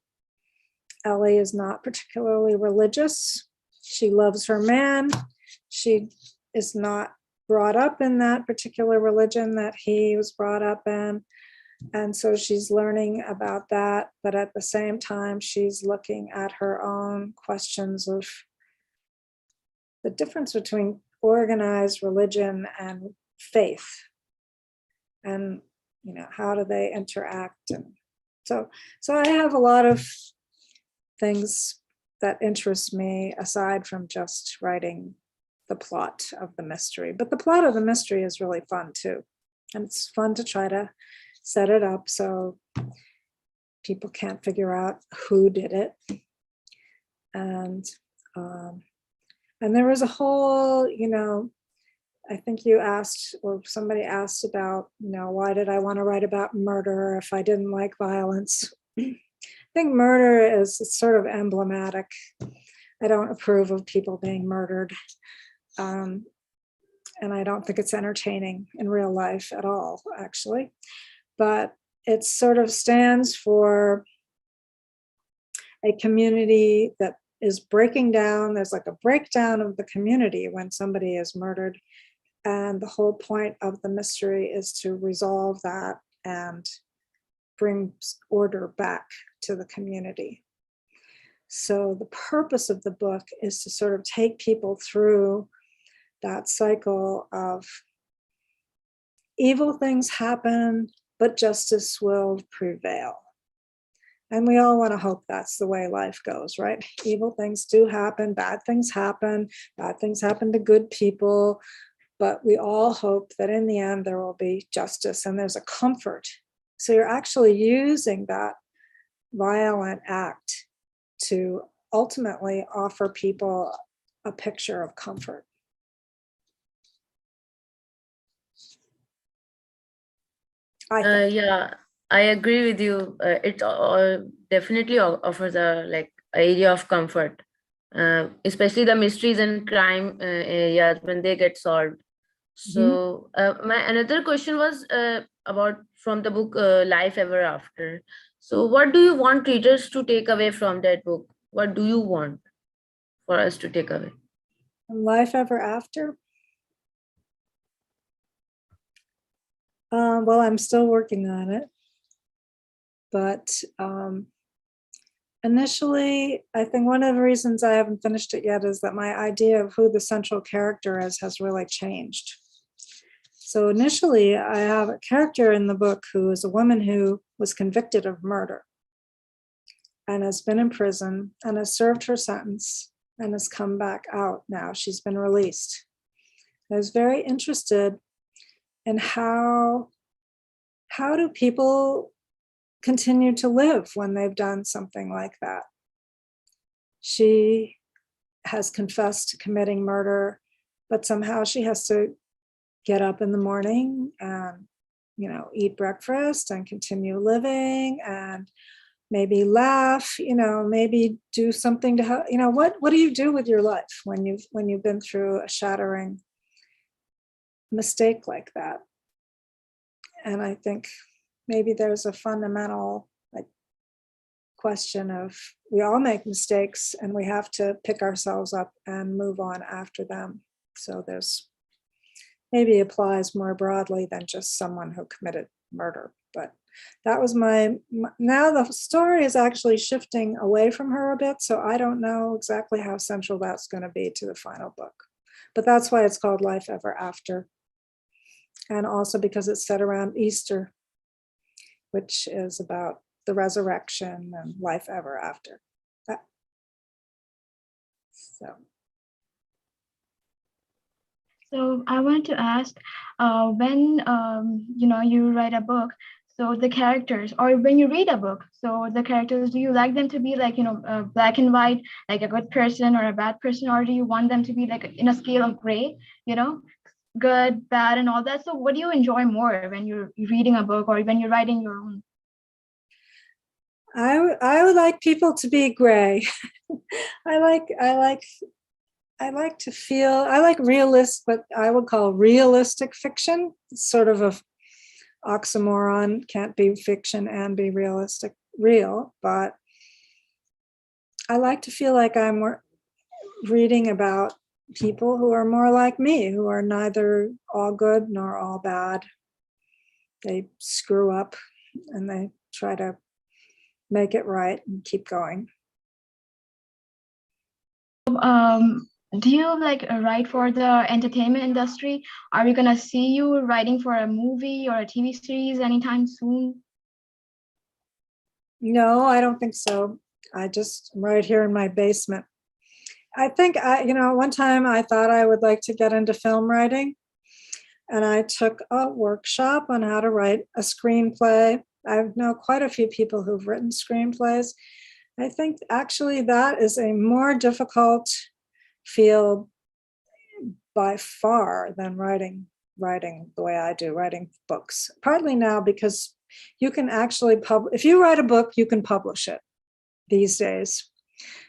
Ellie is not particularly religious. She loves her man. She is not brought up in that particular religion that he was brought up in. And so she's learning about that, but at the same time, she's looking at her own questions of the difference between organized religion and faith, and you know, how do they interact? And so I have a lot of things that interest me aside from just writing the plot of the mystery. But the plot of the mystery is really fun too, and it's fun to try to set it up so people can't figure out who did it. And there was a whole, you know, I think you asked, or somebody asked about, you know, why did I want to write about murder if I didn't like violence? I think murder is sort of emblematic. I don't approve of people being murdered. And I don't think it's entertaining in real life at all, actually. But it sort of stands for a community that is breaking down. There's like a breakdown of the community when somebody is murdered. And the whole point of the mystery is to resolve that and bring order back to the community. So the purpose of the book is to sort of take people through that cycle of evil things happen, but justice will prevail. And we all want to hope that's the way life goes, right? Evil things do happen, bad things happen to good people, but we all hope that in the end there will be justice and there's a comfort. So you're actually using that violent act to ultimately offer people a picture of comfort. Yeah, I agree with you. It definitely offers a like area of comfort, especially the mysteries and crime areas when they get solved. So my another question was about from the book Life Ever After. So what do you want readers to take away from that book? What do you want for us to take away? Life Ever After? Well, I'm still working on it. But initially, I think one of the reasons I haven't finished it yet is that my idea of who the central character is has really changed. So initially, I have a character in the book who is a woman who was convicted of murder and has been in prison and has served her sentence and has come back out now. She's been released. I was very interested in how do people continue to live when they've done something like that. She has confessed to committing murder, but somehow she has to get up in the morning and, eat breakfast and continue living and maybe laugh, maybe do something to help. What do you do with your life when you've been through a shattering mistake like that? And I think maybe there's a fundamental question of, we all make mistakes and we have to pick ourselves up and move on after them. So there's maybe applies more broadly than just someone who committed murder. But that was now the story is actually shifting away from her a bit. So I don't know exactly how central that's going to be to the final book. But that's why it's called Life Ever After. And also because it's set around Easter, which is about the resurrection and life ever after. So I want to ask, when you write a book, so the characters, or when you read a book, so the characters, do you like them to be like, black and white, like a good person or a bad person, or do you want them to be like in a scale of gray, good, bad, and all that? So what do you enjoy more when you're reading a book or when you're writing your own? I would like people to be gray. I like realist, what I would call realistic fiction. It's sort of a oxymoron, can't be fiction and be real, but I like to feel like I'm reading about people who are more like me, who are neither all good nor all bad. They screw up and they try to make it right and keep going. Do you write for the entertainment industry? Are we gonna see you writing for a movie or a TV series anytime soon? No, I don't think so. I just right here in my basement. I think one time I thought I would like to get into film writing, and I took a workshop on how to write a screenplay. I know quite a few people who've written screenplays. I think actually that is a more difficult field by far than writing the way I do, writing books. Partly now because you can actually if you write a book, you can publish it these days.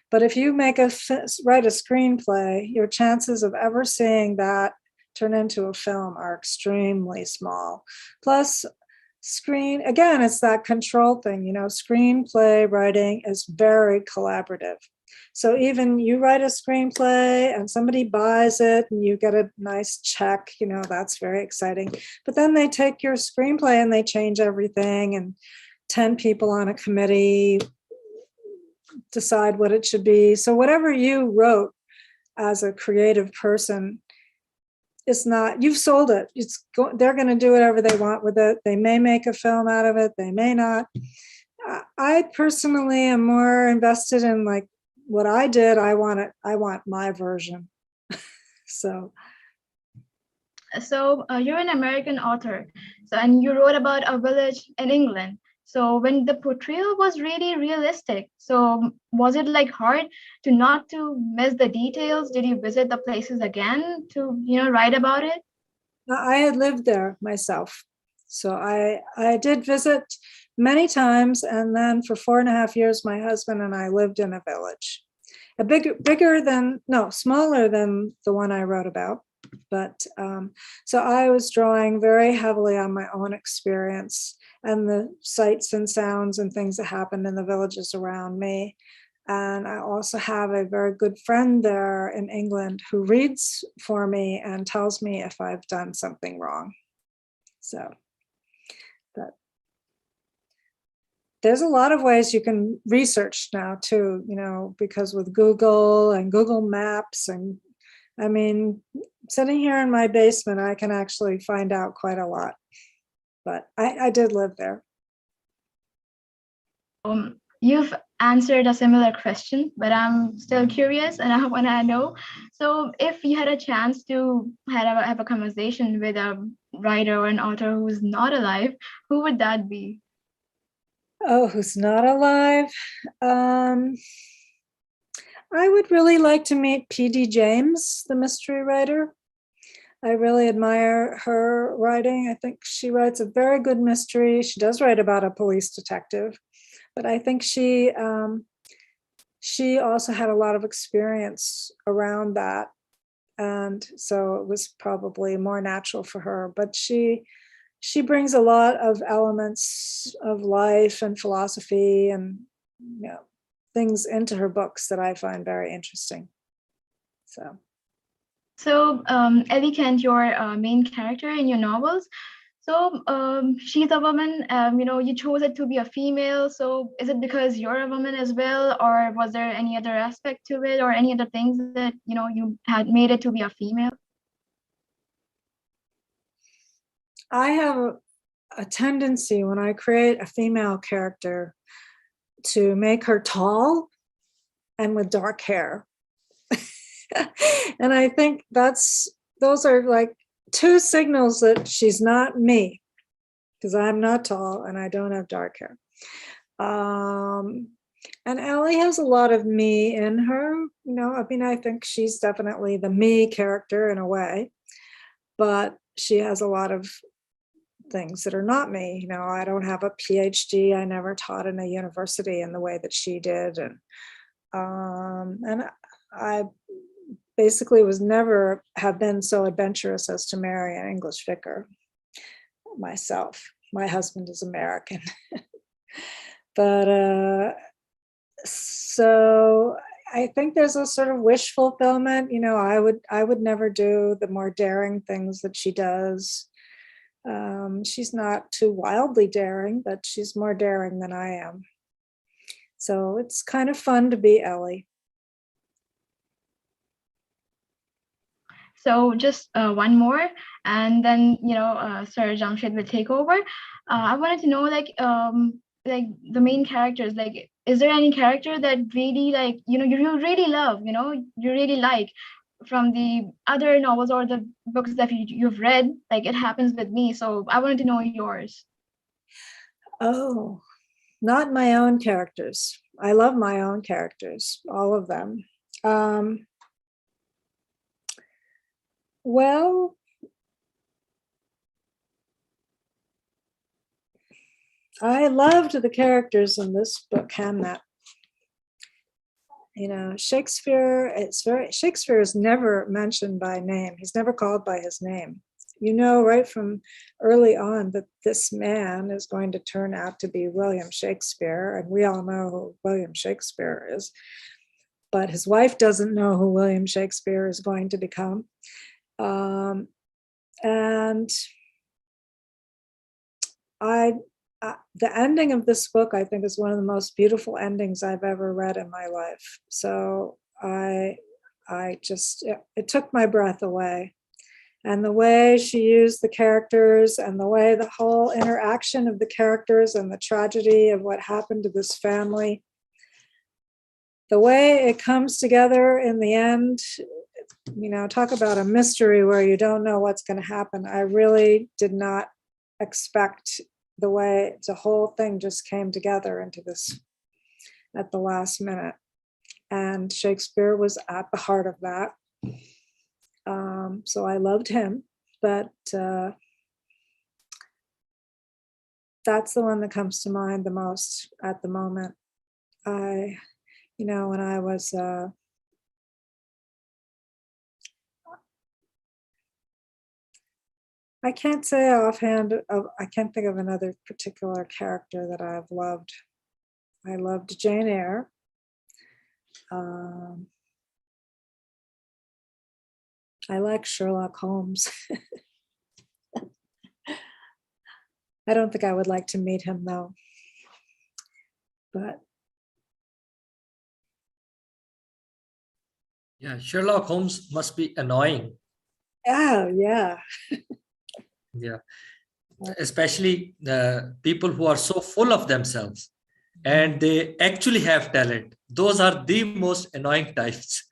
But if you write a screenplay, your chances of ever seeing that turn into a film are extremely small. Plus, again, it's that control thing, screenplay writing is very collaborative. So even you write a screenplay and somebody buys it and you get a nice check, that's very exciting. But then they take your screenplay and they change everything, and 10 people on a committee decide what it should be. So whatever you wrote as a creative person, it's not, you've sold it. They're going to do whatever they want with it. They may make a film out of it. They may not. I personally am more invested in what I did. I want my version. So you're an American author. And you wrote about a village in England. So when the portrayal was really realistic, so was it hard not to miss the details? Did you visit the places again to, write about it? I had lived there myself. So I did visit many times. And then for 4.5 years, my husband and I lived in a village, smaller than the one I wrote about. But so I was drawing very heavily on my own experience and the sights and sounds and things that happened in the villages around me. And I also have a very good friend there in England who reads for me and tells me if I've done something wrong. So there's a lot of ways you can research now too, because with Google and Google Maps, and I mean, sitting here in my basement, I can actually find out quite a lot. But I did live there. you've answered a similar question, but I'm still curious and I want to know. So if you had a chance to have a conversation with a writer or an author who's not alive, who would that be? Oh, who's not alive? I would really like to meet P.D. James, the mystery writer. I really admire her writing. I think she writes a very good mystery. She does write about a police detective, but I think she also had a lot of experience around that. And so it was probably more natural for her, but she brings a lot of elements of life and philosophy and, you know, things into her books that I find very interesting. So Ellie Kent, your main character in your novels. So she's a woman, you chose it to be a female. So is it because you're a woman as well? Or was there any other aspect to it or any other things that, you had made it to be a female? I have a tendency when I create a female character to make her tall and with dark hair. And I think those are like two signals that she's not me, because I'm not tall and I don't have dark hair. And Ellie has a lot of me in her, I think she's definitely the me character in a way, but she has a lot of things that are not me. I don't have a PhD. I never taught in a university in the way that she did. And I basically never have been so adventurous as to marry an English vicar myself. My husband is American. But so I think there's a sort of wish fulfillment. I would never do the more daring things that she does. She's not too wildly daring, but she's more daring than I am. So it's kind of fun to be Ellie. So just one more, and then Sir Jamshed will take over. I wanted to know, like the main characters. Like, is there any character that really, like, you really love, you really like from the other novels or the books that you've read? Like, it happens with me, so I wanted to know yours. Oh, not my own characters. I love my own characters, all of them. Well, I loved the characters in this book, Hamnet. Shakespeare is never mentioned by name. He's never called by his name. Right from early on that this man is going to turn out to be William Shakespeare, and we all know who William Shakespeare is. But his wife doesn't know who William Shakespeare is going to become. And the ending of this book, I think, is one of the most beautiful endings I've ever read in my life. So it took my breath away. And the way she used the characters and the way the whole interaction of the characters and the tragedy of what happened to this family, the way it comes together in the end, talk about a mystery where you don't know what's going to happen. I really did not expect the way the whole thing just came together into this at the last minute. And Shakespeare was at the heart of that. So I loved him, but that's the one that comes to mind the most at the moment. When I was I can't say offhand, I can't think of another particular character that I've loved. I loved Jane Eyre. I like Sherlock Holmes. I don't think I would like to meet him though. But Yeah, Sherlock Holmes must be annoying. oh yeah. Yeah, especially people who are so full of themselves. and they actually have talent. Those are the most annoying types.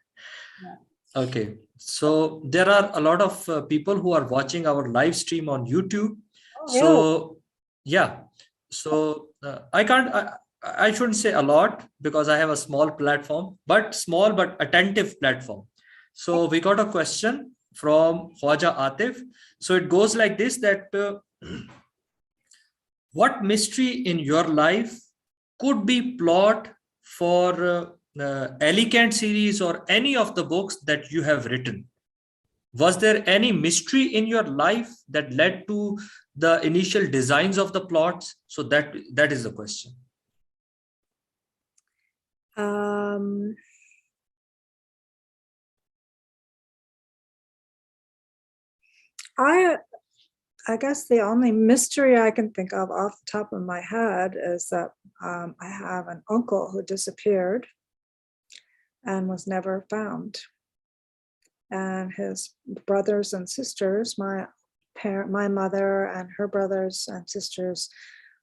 Okay, so there are a lot of people who are watching our live stream on YouTube. So yeah, so I shouldn't say a lot because I have a small platform, but small but attentive platform. So we got a question from Khwaja Atif. So it goes like this, that what mystery in your life could be plot for Ellie Kent series or any of the books that you have written? Was there any mystery in your life that led to the initial designs of the plots? So that is the question. I guess the only mystery I can think of off the top of my head is that I have an uncle who disappeared and was never found. And his brothers and sisters, my mother and her brothers and sisters,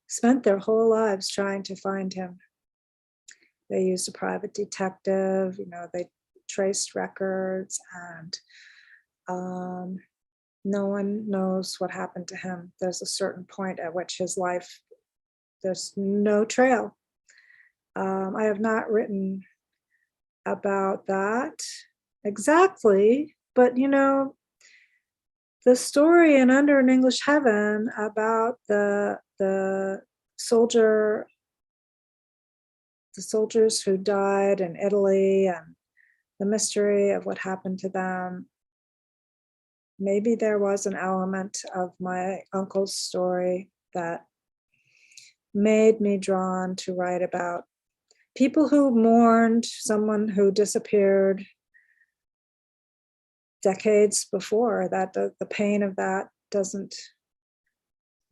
spent their whole lives trying to find him. They used a private detective, they traced records, and no one knows what happened to him. There's a certain point at which his life, there's no trail. I have not written about that exactly, but the story in Under an English Heaven about the soldiers who died in Italy and the mystery of what happened to them. Maybe there was an element of my uncle's story that made me drawn to write about people who mourned someone who disappeared decades before, that the pain of that doesn't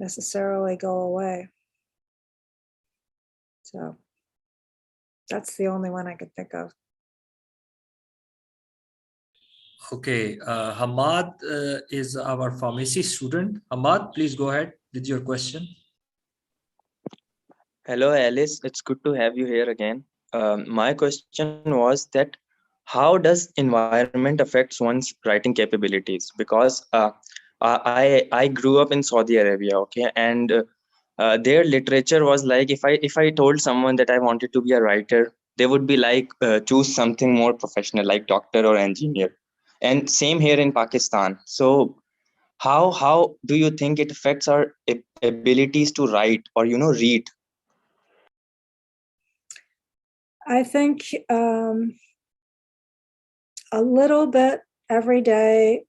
necessarily go away. So that's the only one I could think of. Okay, Hamad is our pharmacy student. Hamad, please go ahead with your question. Hello, Alice. It's good to have you here again. My question was that how does environment affects one's writing capabilities? Because I grew up in Saudi Arabia, okay, and their literature was like, if I told someone that I wanted to be a writer, they would be like, choose something more professional like doctor or engineer. And same here in Pakistan. So how do you think it affects our abilities to write or read? I think a little bit every day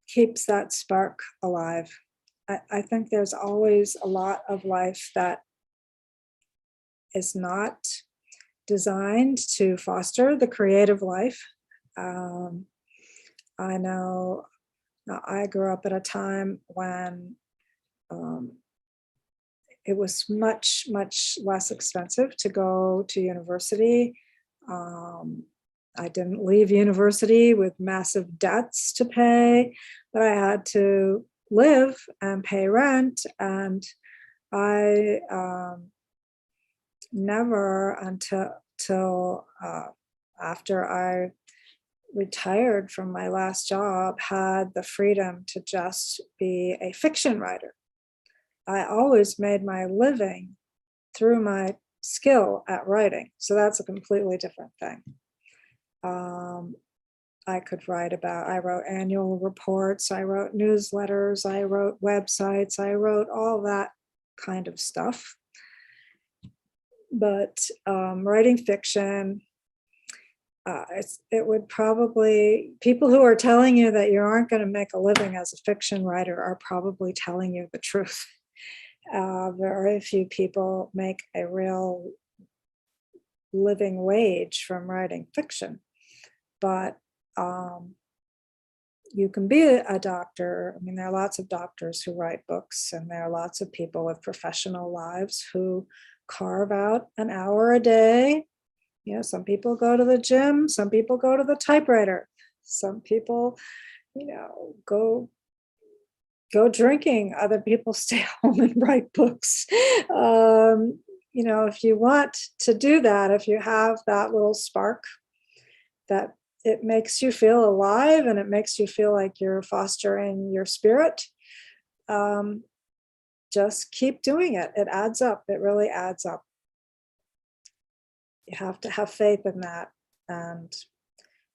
keeps that spark alive. I think there's always a lot of life that is not designed to foster the creative life. I know I grew up at a time when it was much, much less expensive to go to university. I didn't leave university with massive debts to pay, but I had to live and pay rent. And I never until after I retired from my last job had the freedom to just be a fiction writer. I always made my living through my skill at writing. So that's a completely different thing. I could write about, I wrote annual reports, I wrote newsletters, I wrote websites, I wrote all that kind of stuff. But writing fiction, it would probably, people who are telling you that you aren't going to make a living as a fiction writer are probably telling you the truth. Very few people make a real living wage from writing fiction, but you can be a doctor. I mean, there are lots of doctors who write books, and there are lots of people with professional lives who carve out an hour a day. Some people go to the gym, some people go to the typewriter, some people, go drinking, other people stay home and write books. you know, if you want to do that, if you have that little spark, that it makes you feel alive and it makes you feel like you're fostering your spirit, just keep doing it. It adds up. It really adds up. You have to have faith in that. And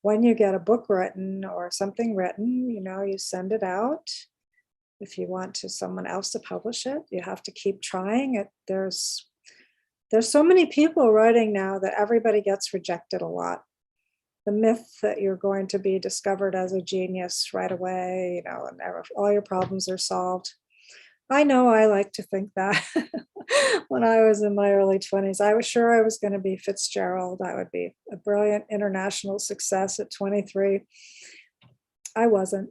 when you get a book written or something written, you know, you send it out. If you want to someone else to publish it, you have to keep trying it. There's so many people writing now that everybody gets rejected a lot. The myth that you're going to be discovered as a genius right away, you know, and all your problems are solved. I know I like to think that. When I was in my early 20s, I was sure I was going to be Fitzgerald. I would be a brilliant international success at 23. I wasn't.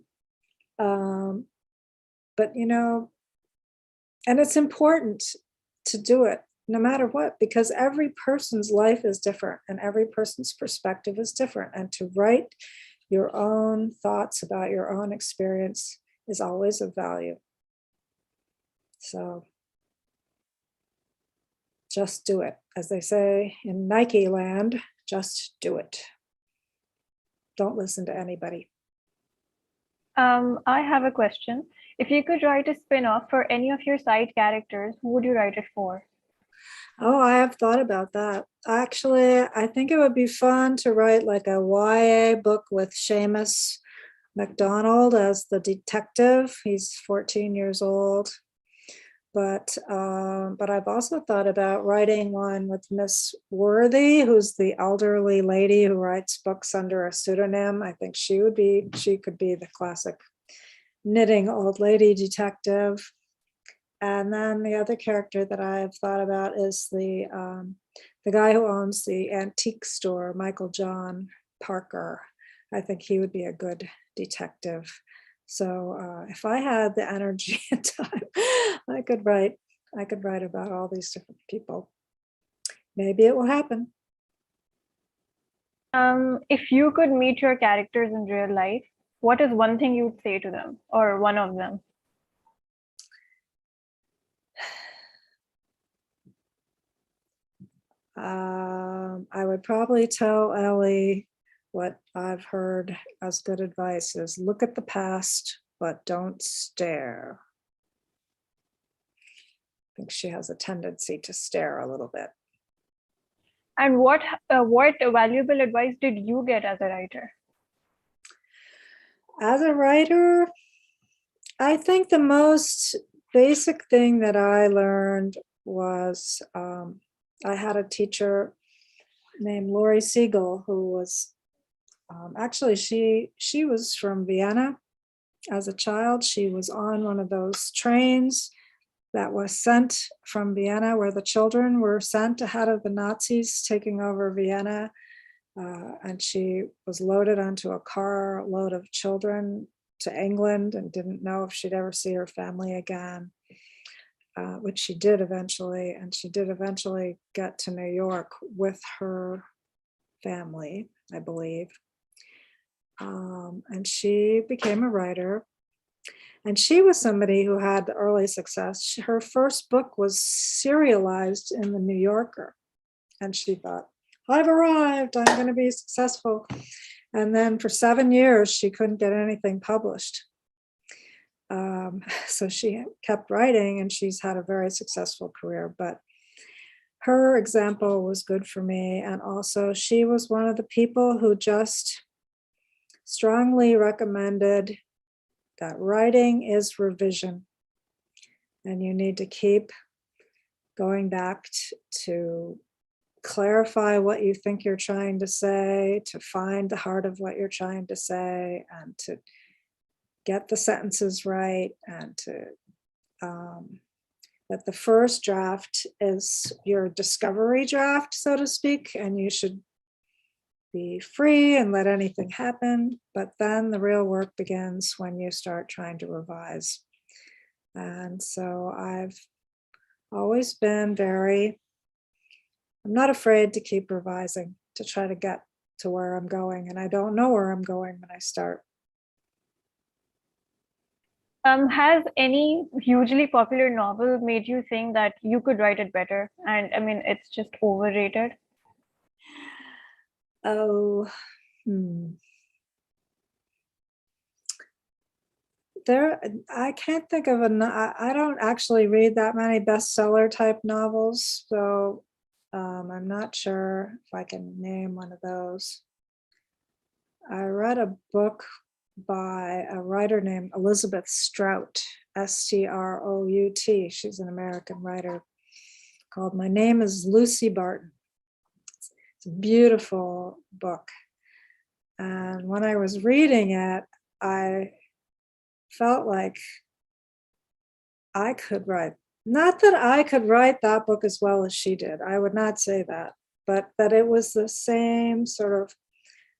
But, you know, and it's important to do it no matter what, because every person's life is different and every person's perspective is different. And to write your own thoughts about your own experience is always of value. So just do it. As they say in Nike land, just do it. Don't listen to anybody. I have a question. If you could write a spin-off for any of your side characters, who would you write it for? Oh, I have thought about that. Actually, I think it would be fun to write like a YA book with Seamus MacDonald as the detective. He's 14 years old. But I've also thought about writing one with Miss Worthy, who's the elderly lady who writes books under a pseudonym. I think she could be the classic knitting old lady detective. And then the other character that I've thought about is the guy who owns the antique store, Michael John Parker. I think he would be a good detective. So if I had the energy and time, I could write about all these different people. Maybe it will happen. If you could meet your characters in real life, what is one thing you'd say to them, or one of them? I would probably tell Ellie what I've heard as good advice is look at the past, but don't stare. I think she has a tendency to stare a little bit. And what valuable advice did you get as a writer? As a writer, I think the most basic thing that I learned was I had a teacher named Lori Siegel who was actually she was from Vienna. As a child, she was on one of those trains that was sent from Vienna, where the children were sent ahead of the Nazis taking over Vienna. And she was loaded onto a car load of children to England and didn't know if she'd ever see her family again, which she did eventually. And she did eventually get to New York with her family, I believe. And she became a writer. And she was somebody who had early success. Her first book was serialized in the New Yorker. And she thought, I've arrived, I'm going to be successful. And then for 7 years, she couldn't get anything published. So she kept writing and she's had a very successful career. But her example was good for me. And also she was one of the people who just strongly recommended that writing is revision. And you need to keep going back to clarify what you think you're trying to say, to find the heart of what you're trying to say, and to get the sentences right, and to that the first draft is your discovery draft, so to speak, and you should be free and let anything happen. But then the real work begins when you start trying to revise. And so I've always been I'm not afraid to keep revising, to try to get to where I'm going. And I don't know where I'm going when I start. Has any hugely popular novel made you think that you could write it better? And I mean, it's just overrated. Oh, there, I can't think of I don't actually read that many bestseller type novels, so I'm not sure if I can name one of those. I read a book by a writer named Elizabeth Strout, Strout. She's an American writer, called My Name is Lucy Barton. It's a beautiful book. And when I was reading it, I felt like I could write, not that I could write that book as well as she did, I would not say that, but that it was the same sort of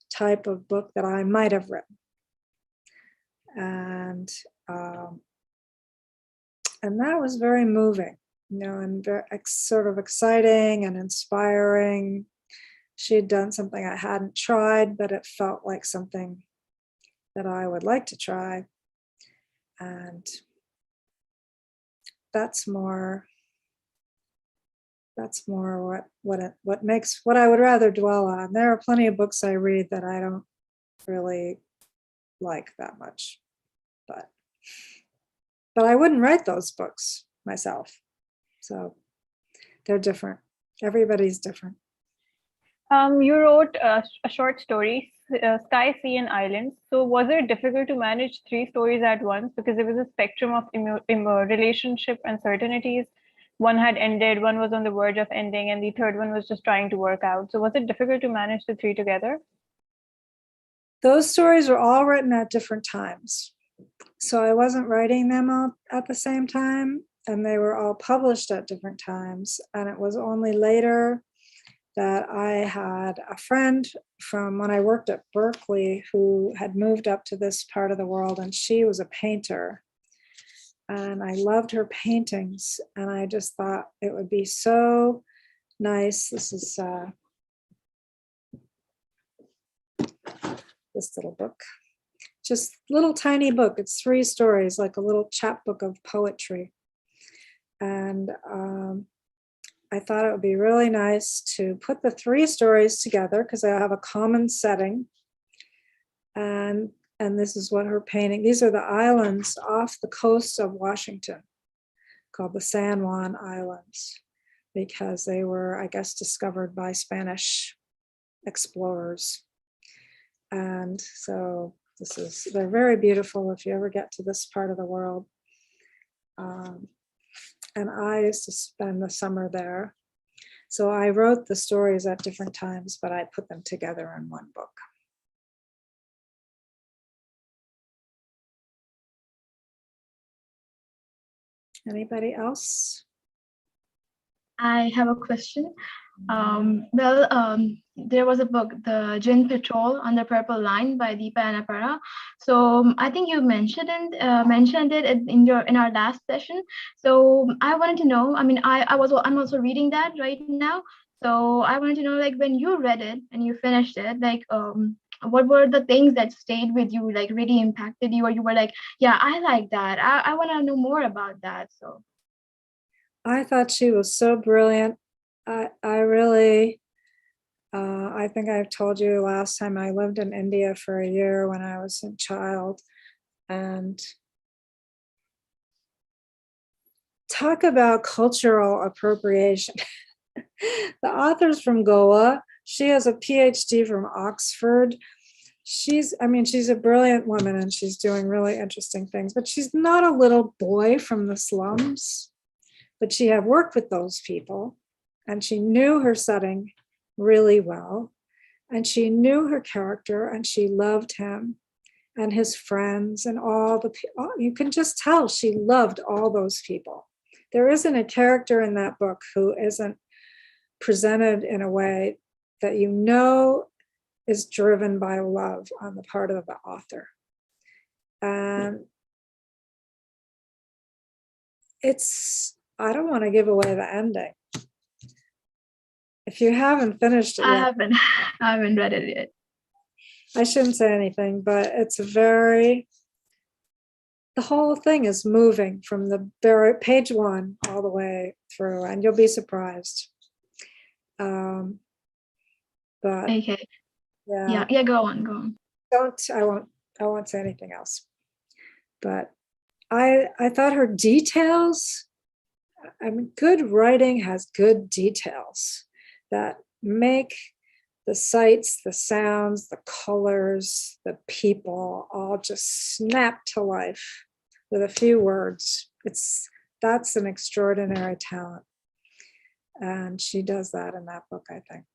type of book that I might have written. And that was very moving, and very sort of exciting and inspiring. She had done something I hadn't tried, but it felt like something that I would like to try. And that's more what makes what I would rather dwell on. There are plenty of books I read that I don't really like that much, but I wouldn't write those books myself. So they're different. Everybody's different. You wrote a short story, Sky, Sea, and Islands. So was it difficult to manage 3 stories at once? Because there was a spectrum of relationship uncertainties. One had ended, one was on the verge of ending, and the third one was just trying to work out. So was it difficult to manage the 3 together? Those stories were all written at different times. So I wasn't writing them all at the same time, and they were all published at different times. And it was only later that I had a friend from when I worked at Berkeley who had moved up to this part of the world, and she was a painter. And I loved her paintings, and I just thought it would be so nice. This is this little book, just little tiny book. It's 3 stories, like a little chapbook of poetry. And I thought it would be really nice to put the 3 stories together because they have a common setting. And this is what her painting, these are the islands off the coast of Washington called the San Juan Islands, because they were, I guess, discovered by Spanish explorers. And so they're very beautiful if you ever get to this part of the world. And I used to spend the summer there. So I wrote the stories at different times, but I put them together in one book. Anybody else? I have a question. There was a book, The Djinn Patrol on the Purple Line by Deepa Anappara. So I think you mentioned it in our last session. So I wanted to know. I mean, I'm also reading that right now. So I wanted to know, like, when you read it and you finished it, like, what were the things that stayed with you, like really impacted you, or you were like, yeah, I like that. I want to know more about that. So I thought she was so brilliant. I really, I think I've told you last time, I lived in India for a year when I was a child, and talk about cultural appropriation. The author's from Goa. She has a PhD from Oxford. She's a brilliant woman, and she's doing really interesting things, but she's not a little boy from the slums, but she had worked with those people, and she knew her setting really well, and she knew her character, and she loved him and his friends and all the people. You can just tell she loved all those people. There isn't a character in that book who isn't presented in a way that you know is driven by love on the part of the author. And I don't want to give away the ending. If you haven't finished it yet. I haven't read it yet. I shouldn't say anything, but it's very the whole thing is moving from the very page 1 all the way through, and you'll be surprised. But Okay. yeah, Yeah, go on. I won't say anything else. But I thought her details, I mean, good writing has good details that make the sights, the sounds, the colors, the people all just snap to life with a few words. That's an extraordinary talent. And she does that in that book, I think.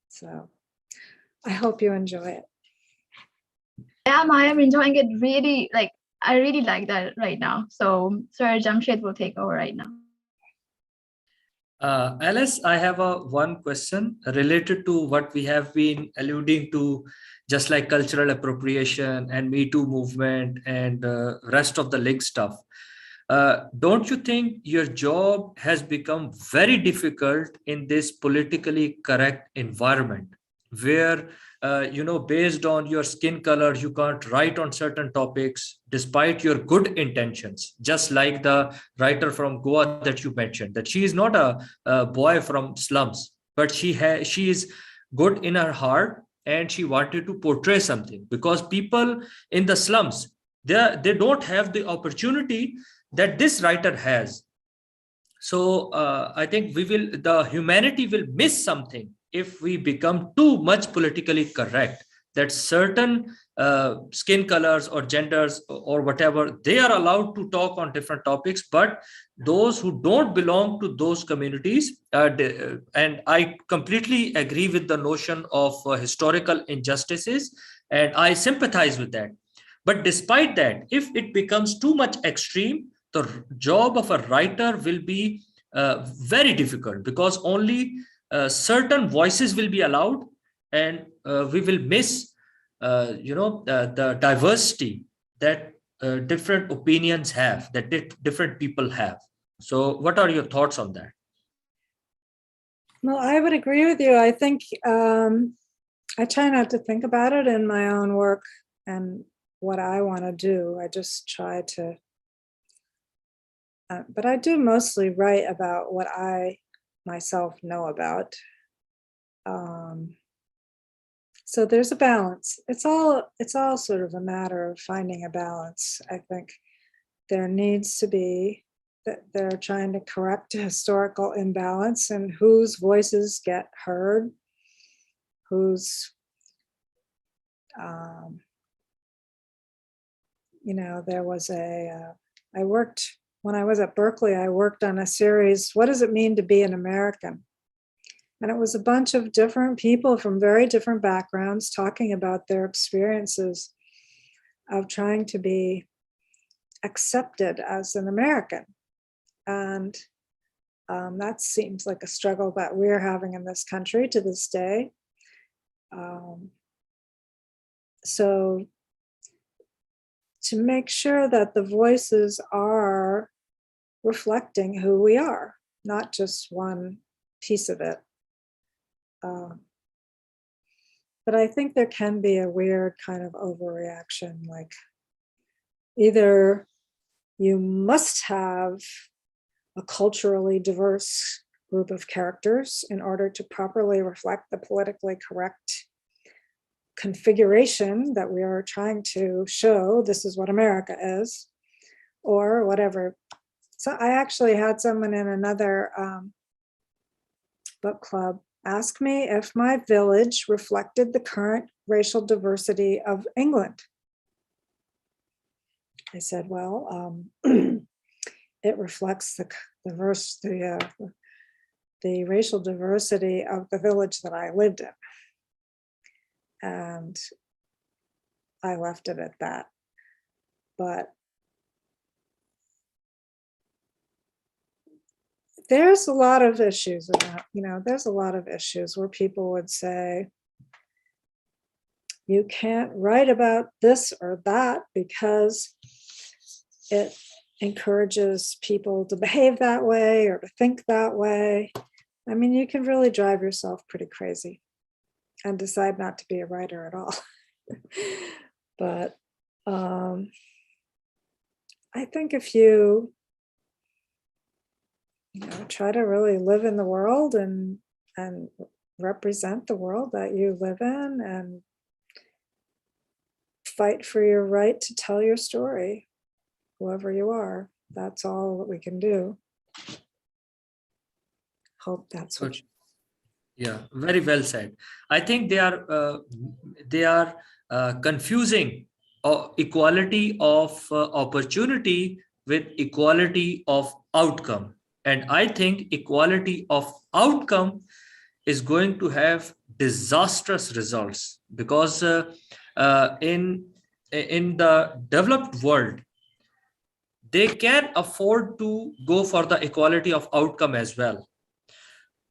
So I hope you enjoy it. Yeah, I am enjoying it really. Like, I really like that right now. So Sir Jamshed will take over right now. Alice, I have one question related to what we have been alluding to, just like cultural appropriation and Me Too movement and rest of the link stuff. Don't you think your job has become very difficult in this politically correct environment where, based on your skin color, you can't write on certain topics despite your good intentions, just like the writer from Goa that you mentioned, that she is not a boy from slums, but she is good in her heart and she wanted to portray something, because people in the slums, they don't have the opportunity that this writer has. So I think the humanity will miss something if we become too much politically correct, that certain skin colors or genders or whatever, they are allowed to talk on different topics, but those who don't belong to those communities, and I completely agree with the notion of historical injustices, and I sympathize with that. But despite that, if it becomes too much extreme, the job of a writer will be very difficult, because only certain voices will be allowed, and we will miss the diversity that different opinions have, that different people have. So what are your thoughts on that? Well, I would agree with you. I think I try not to think about it in my own work and what I want to do. I just try to, but I do mostly write about what I myself know about. So there's a balance. It's all sort of a matter of finding a balance. I think there needs to be, that they're trying to correct a historical imbalance and whose voices get heard, whose, there was when I was at Berkeley, I worked on a series, What Does It Mean to Be an American? And it was a bunch of different people from very different backgrounds talking about their experiences of trying to be accepted as an American. And that seems like a struggle that we're having in this country to this day. So to make sure that the voices are reflecting who we are, not just one piece of it. But I think there can be a weird kind of overreaction, like either you must have a culturally diverse group of characters in order to properly reflect the politically correct configuration that we are trying to show, this is what America is, or whatever. So I actually had someone in another book club ask me if my village reflected the current racial diversity of England. I said, well, it reflects the racial diversity of the village that I lived in. And I left it at that. But there's a lot of issues about, there's a lot of issues where people would say, you can't write about this or that because it encourages people to behave that way or to think that way. I mean, you can really drive yourself pretty crazy and decide not to be a writer at all. But think if you try to really live in the world and represent the world that you live in and fight for your right to tell your story, whoever you are, that's all that we can do. Hope that's what. Yeah, very well said. I think they are confusing equality of opportunity with equality of outcome. And I think equality of outcome is going to have disastrous results, because in the developed world, they can afford to go for the equality of outcome as well.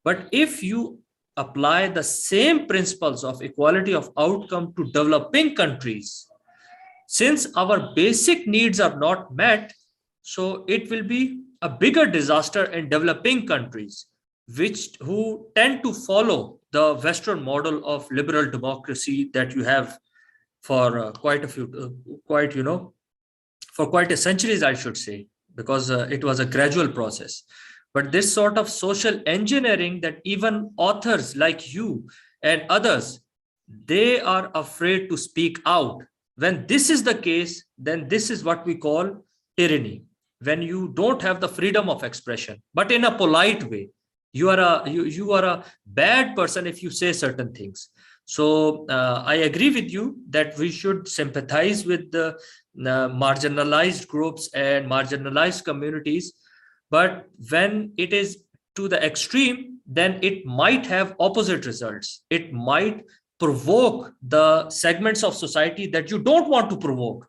But if you apply the same principles of equality of outcome to developing countries, since our basic needs are not met, so it will be a bigger disaster in developing countries, who tend to follow the Western model of liberal democracy that you have for quite a centuries, I should say, because it was a gradual process. But this sort of social engineering that even authors like you and others, they are afraid to speak out. When this is the case, then this is what we call tyranny. When you don't have the freedom of expression, but in a polite way, you are a bad person if you say certain things. So I agree with you that we should sympathize with the marginalized groups and marginalized communities. But when it is to the extreme, then it might have opposite results. It might provoke the segments of society that you don't want to provoke.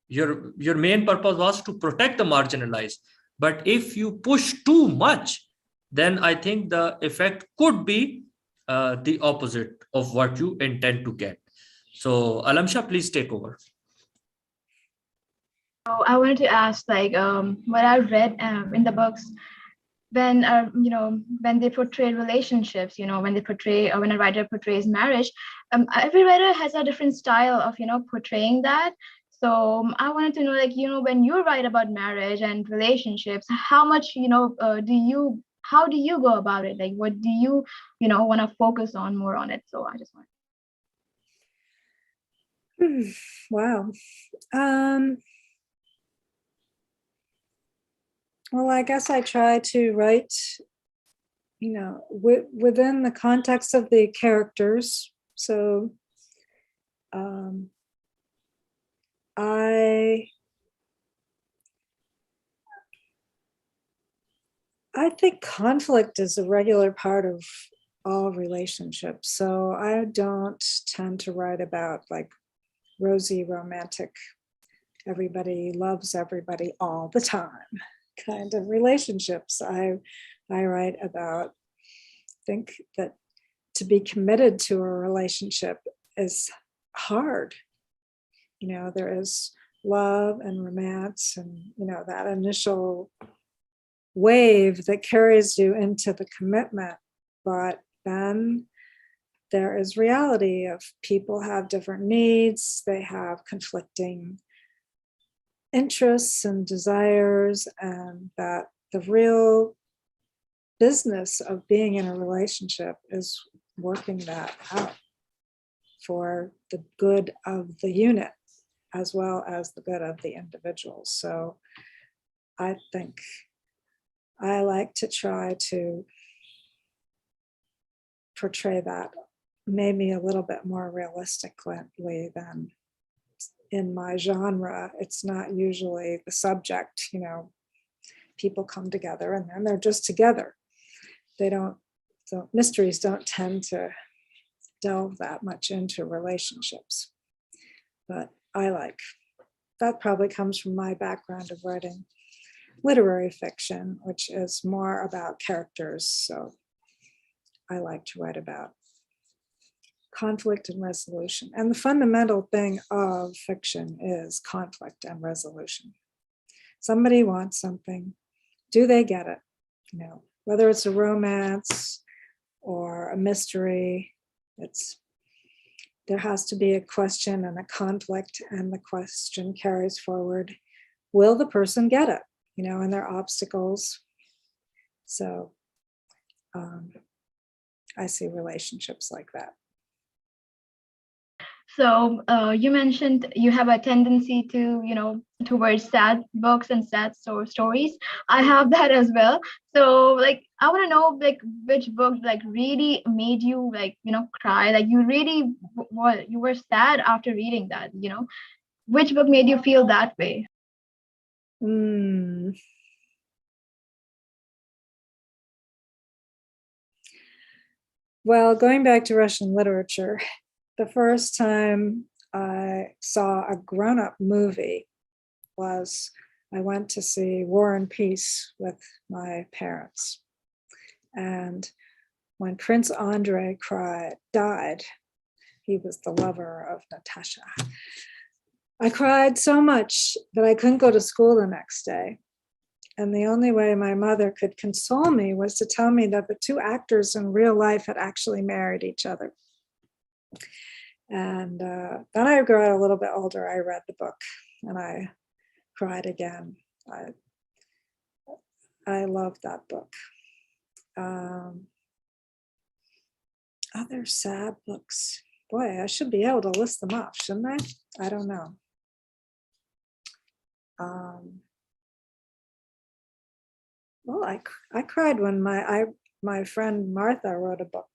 Your main purpose was to protect the marginalized. But if you push too much, then I think the effect could be the opposite of what you intend to get. So Alamsha, please take over. So I wanted to ask, like, what I read in the books, when when they portray relationships, when a writer portrays marriage, every writer has a different style of portraying that. So I wanted to know, like, when you write about marriage and relationships, how much how do you go about it? Like, what do you want to focus on more on it? So I just want. Wow. Well, I guess I try to write, within the context of the characters. So I think conflict is a regular part of all relationships. So I don't tend to write about like rosy romantic, everybody loves everybody all the time kind of relationships. I write about, think that to be committed to a relationship is hard. There is love and romance and, that initial wave that carries you into the commitment. But then there is reality of people have different needs, they have conflicting interests and desires, and that the real business of being in a relationship is working that out for the good of the unit as well as the good of the individual. So I think I like to try to portray that maybe a little bit more realistically than in my genre. It's not usually the subject, people come together and then they're just together. So mysteries don't tend to delve that much into relationships. But that probably comes from my background of writing literary fiction, which is more about characters. So I like to write about conflict and resolution. And the fundamental thing of fiction is conflict and resolution. Somebody wants something. Do they get it? Whether it's a romance or a mystery, there has to be a question and a conflict, and the question carries forward will the person get it, and their obstacles. So I see relationships like that. So you mentioned you have a tendency to, towards sad books and sad stories. I have that as well. So like, I want to know like which book like really made you like, cry, like you really, you were sad after reading that, which book made you feel that way? Well, going back to Russian literature, the first time I saw a grown-up movie was I went to see War and Peace with my parents. And when Prince Andrei died, he was the lover of Natasha. I cried so much that I couldn't go to school the next day. And the only way my mother could console me was to tell me that the two actors in real life had actually married each other. And then I got a little bit older, I read the book and I cried again. I loved that book. Other sad books. Boy, I should be able to list them off, shouldn't I? I don't know. Well, I cried when my friend Martha wrote a book.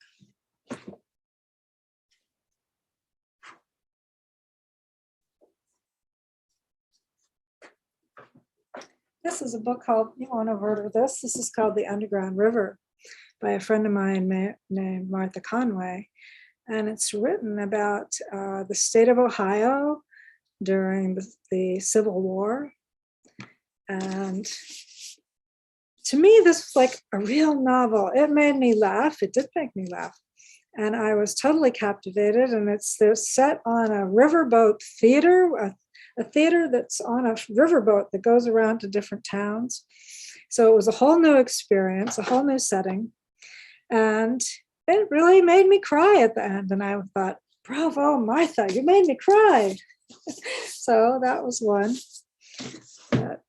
This is a book called, you won't have heard of this. This is called The Underground River by a friend of mine named Martha Conway. And it's written about the state of Ohio during the Civil War. And to me, this was like a real novel. It made me laugh. It did make me laugh. And I was totally captivated. And they're set on a riverboat theater, a theater that's on a riverboat that goes around to different towns. So it was a whole new experience, a whole new setting. And it really made me cry at the end. And I thought, bravo, Martha, you made me cry. So that was one. But,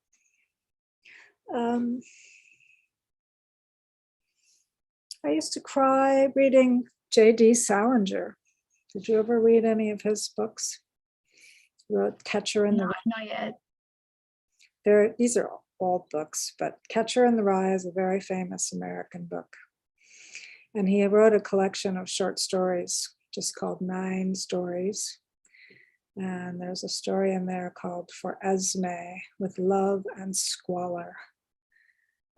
I used to cry reading J.D. Salinger. Did you ever read any of his books? He wrote Catcher in the Rye. Not yet. These are old books, but Catcher in the Rye is a very famous American book. And he wrote a collection of short stories, just called 9 Stories. And there's a story in there called For Esme, with Love and Squalor.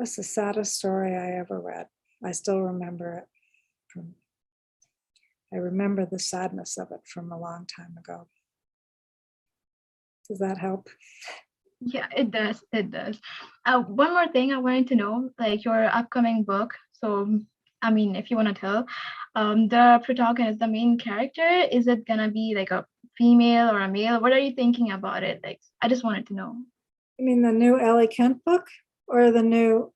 That's the saddest story I ever read. I still remember it. I remember the sadness of it from a long time ago. Does that help? Yeah, it does. It does. One more thing I wanted to know, like your upcoming book. So, I mean, if you want to tell, the protagonist, the main character, is it gonna be like a female or a male? What are you thinking about it? Like, I just wanted to know. You mean the new Ellie Kent book or the new,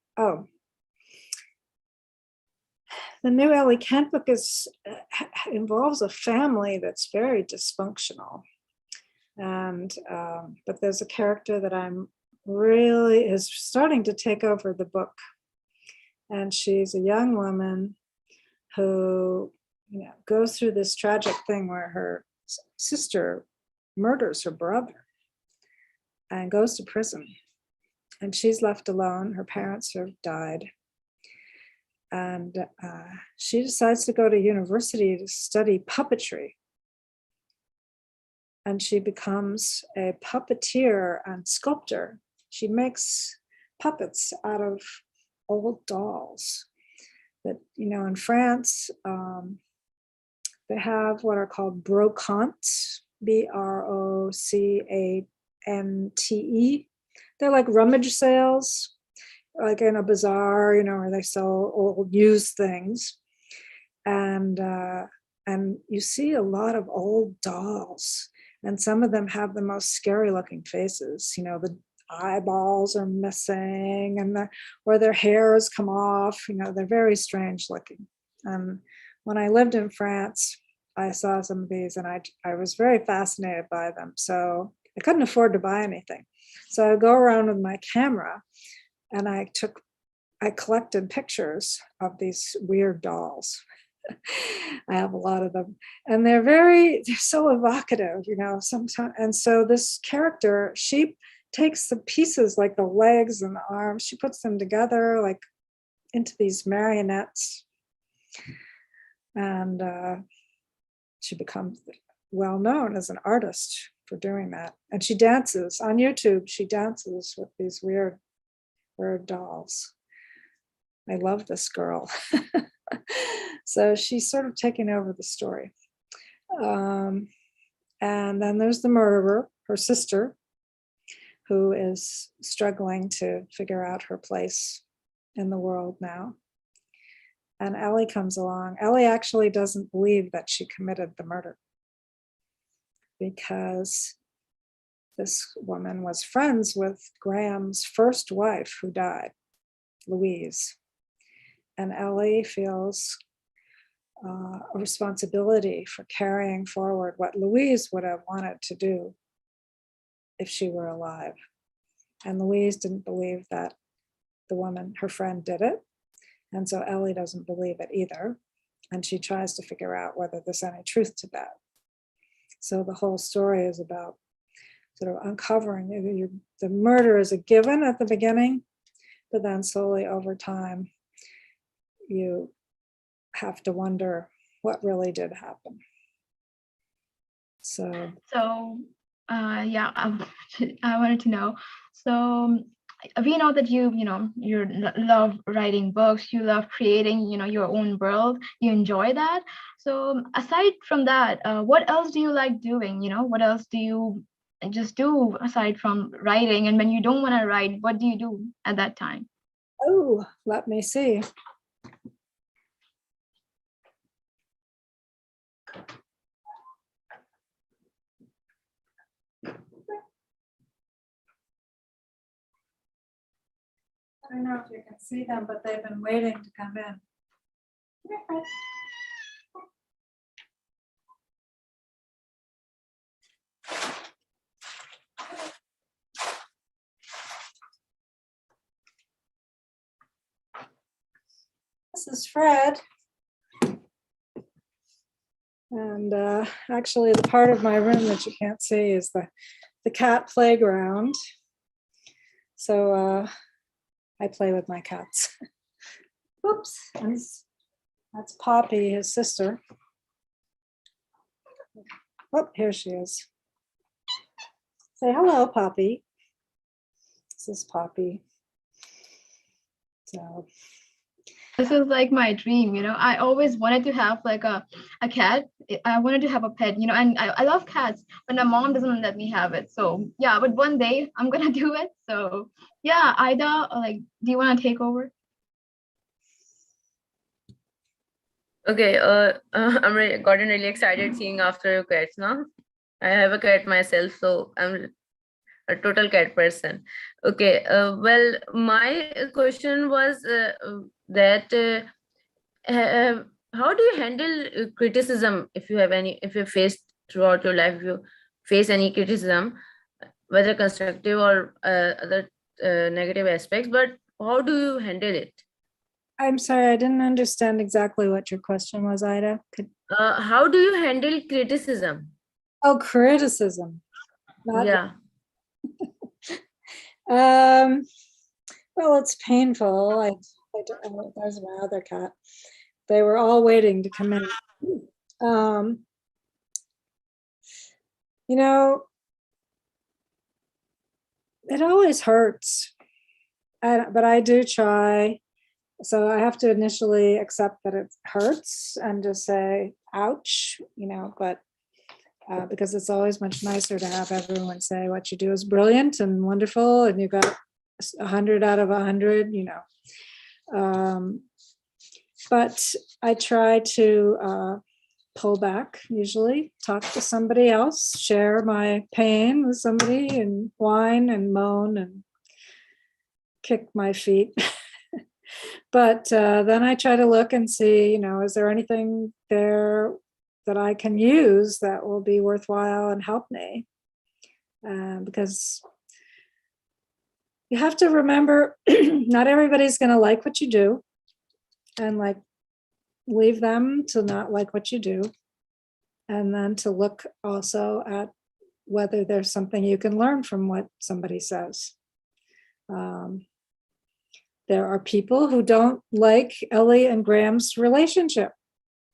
the new Ellie Kent book involves a family that's very dysfunctional. And, but there's a character that is starting to take over the book. And she's a young woman who, goes through this tragic thing where her sister murders her brother and goes to prison. And she's left alone. Her parents have died. And she decides to go to university to study puppetry. And she becomes a puppeteer and sculptor. She makes puppets out of old dolls. That, in France, they have what are called brocantes, Brocante. They're like rummage sales, like in a bazaar, where they sell old used things. And you see a lot of old dolls. And some of them have the most scary looking faces. The eyeballs are missing and or their hairs come off. They're very strange looking. When I lived in France, I saw some of these and I was very fascinated by them. So I couldn't afford to buy anything. So I go around with my camera and I collected pictures of these weird dolls. I have a lot of them, and they're so evocative, sometimes. And so this character, she takes the pieces like the legs and the arms, she puts them together like into these marionettes, and she becomes well known as an artist for doing that. And she dances on YouTube. She dances with these weird dolls. I love this girl. So she's sort of taking over the story. And then there's the murderer, her sister, who is struggling to figure out her place in the world now. And Ellie comes along. Ellie actually doesn't believe that she committed the murder because this woman was friends with Graham's first wife who died, Louise. And Ellie feels a responsibility for carrying forward what Louise would have wanted to do if she were alive. And Louise didn't believe that the woman, her friend, did it. And so Ellie doesn't believe it either. And she tries to figure out whether there's any truth to that. So the whole story is about sort of uncovering the murder is a given at the beginning, but then slowly over time, you have to wonder what really did happen. So yeah, I wanted to know. So we know that you love writing books, you love creating, your own world, you enjoy that. So aside from that, what else do you like doing? What else do you just do aside from writing? And when you don't want to write, what do you do at that time? Oh, let me see. I don't know if you can see them, but they've been waiting to come in. This is Fred. And actually the part of my room that you can't see is the cat playground. So I play with my cats. Oops, that's Poppy, his sister. Oh, here she is. Say hello, Poppy. This is Poppy. So this is like my dream, I always wanted to have like a cat. I wanted to have a pet, and I love cats, but my mom doesn't let me have it. So yeah, but one day I'm gonna do it. So yeah, Ida, do you want to take over? Okay, I'm gotten really excited seeing after your cats now. I have a cat myself, so I'm a total cat person. Okay, well, my question was that how do you handle criticism if you face throughout your life, if you face any criticism, whether constructive or other negative aspects, but how do you handle it? I'm sorry, I didn't understand exactly what your question was, Ida. How do you handle criticism? Oh, criticism. Yeah. Well, it's painful. There's my other cat. They were all waiting to come in. It always hurts, but I do try. So I have to initially accept that it hurts and just say, ouch, but because it's always much nicer to have everyone say what you do is brilliant and wonderful and you got 100 out of 100, but I try to pull back, usually talk to somebody else, share my pain with somebody and whine and moan and kick my feet. But then I try to look and see, is there anything there that I can use that will be worthwhile and help me? because you have to remember not everybody's going to like what you do, and like leave them to not like what you do, and then to look also at whether there's something you can learn from what somebody says. There are people who don't like Ellie and Graham's relationship,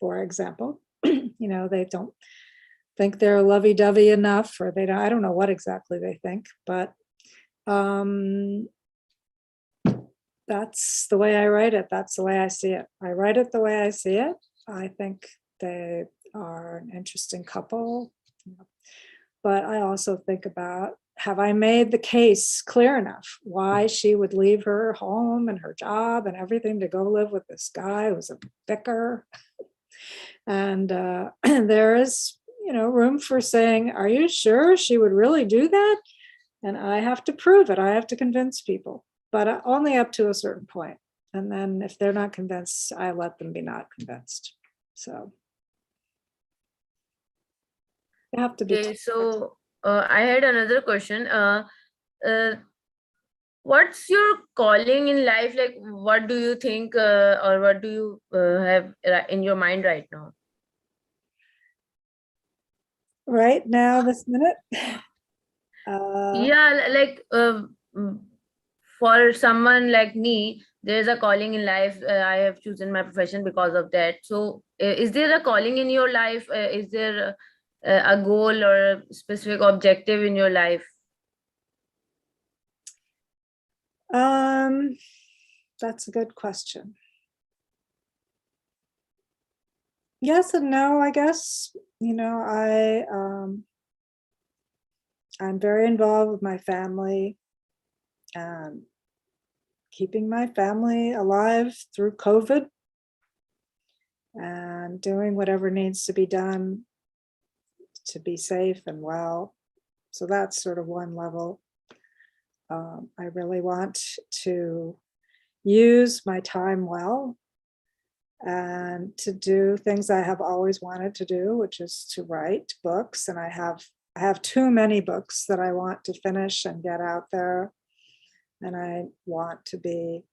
for example. They don't think they're lovey-dovey enough, or they don't, I don't know what exactly they think, but that's the way I write it. That's the way I see it. I write it the way I see it. I think they are an interesting couple, but I also think about, have I made the case clear enough why she would leave her home and her job and everything to go live with this guy who's a vicar? And there is, room for saying, are you sure she would really do that? And I have to prove it. I have to convince people, but only up to a certain point. And then if they're not convinced, I let them be not convinced. So you have to be. Okay, so I had another question. What's your calling in life? Like, what do you think, or what do you have in your mind right now? Right now, this minute? Yeah, like for someone like me, there's a calling in life. I have chosen my profession because of that. So is there a calling in your life? Is there a goal or a specific objective in your life? That's a good question. Yes and no, I guess. I'm very involved with my family and keeping my family alive through COVID and doing whatever needs to be done to be safe and well. So that's sort of one level. I really want to use my time well and to do things I have always wanted to do, which is to write books. And I have too many books that I want to finish and get out there. And I want to be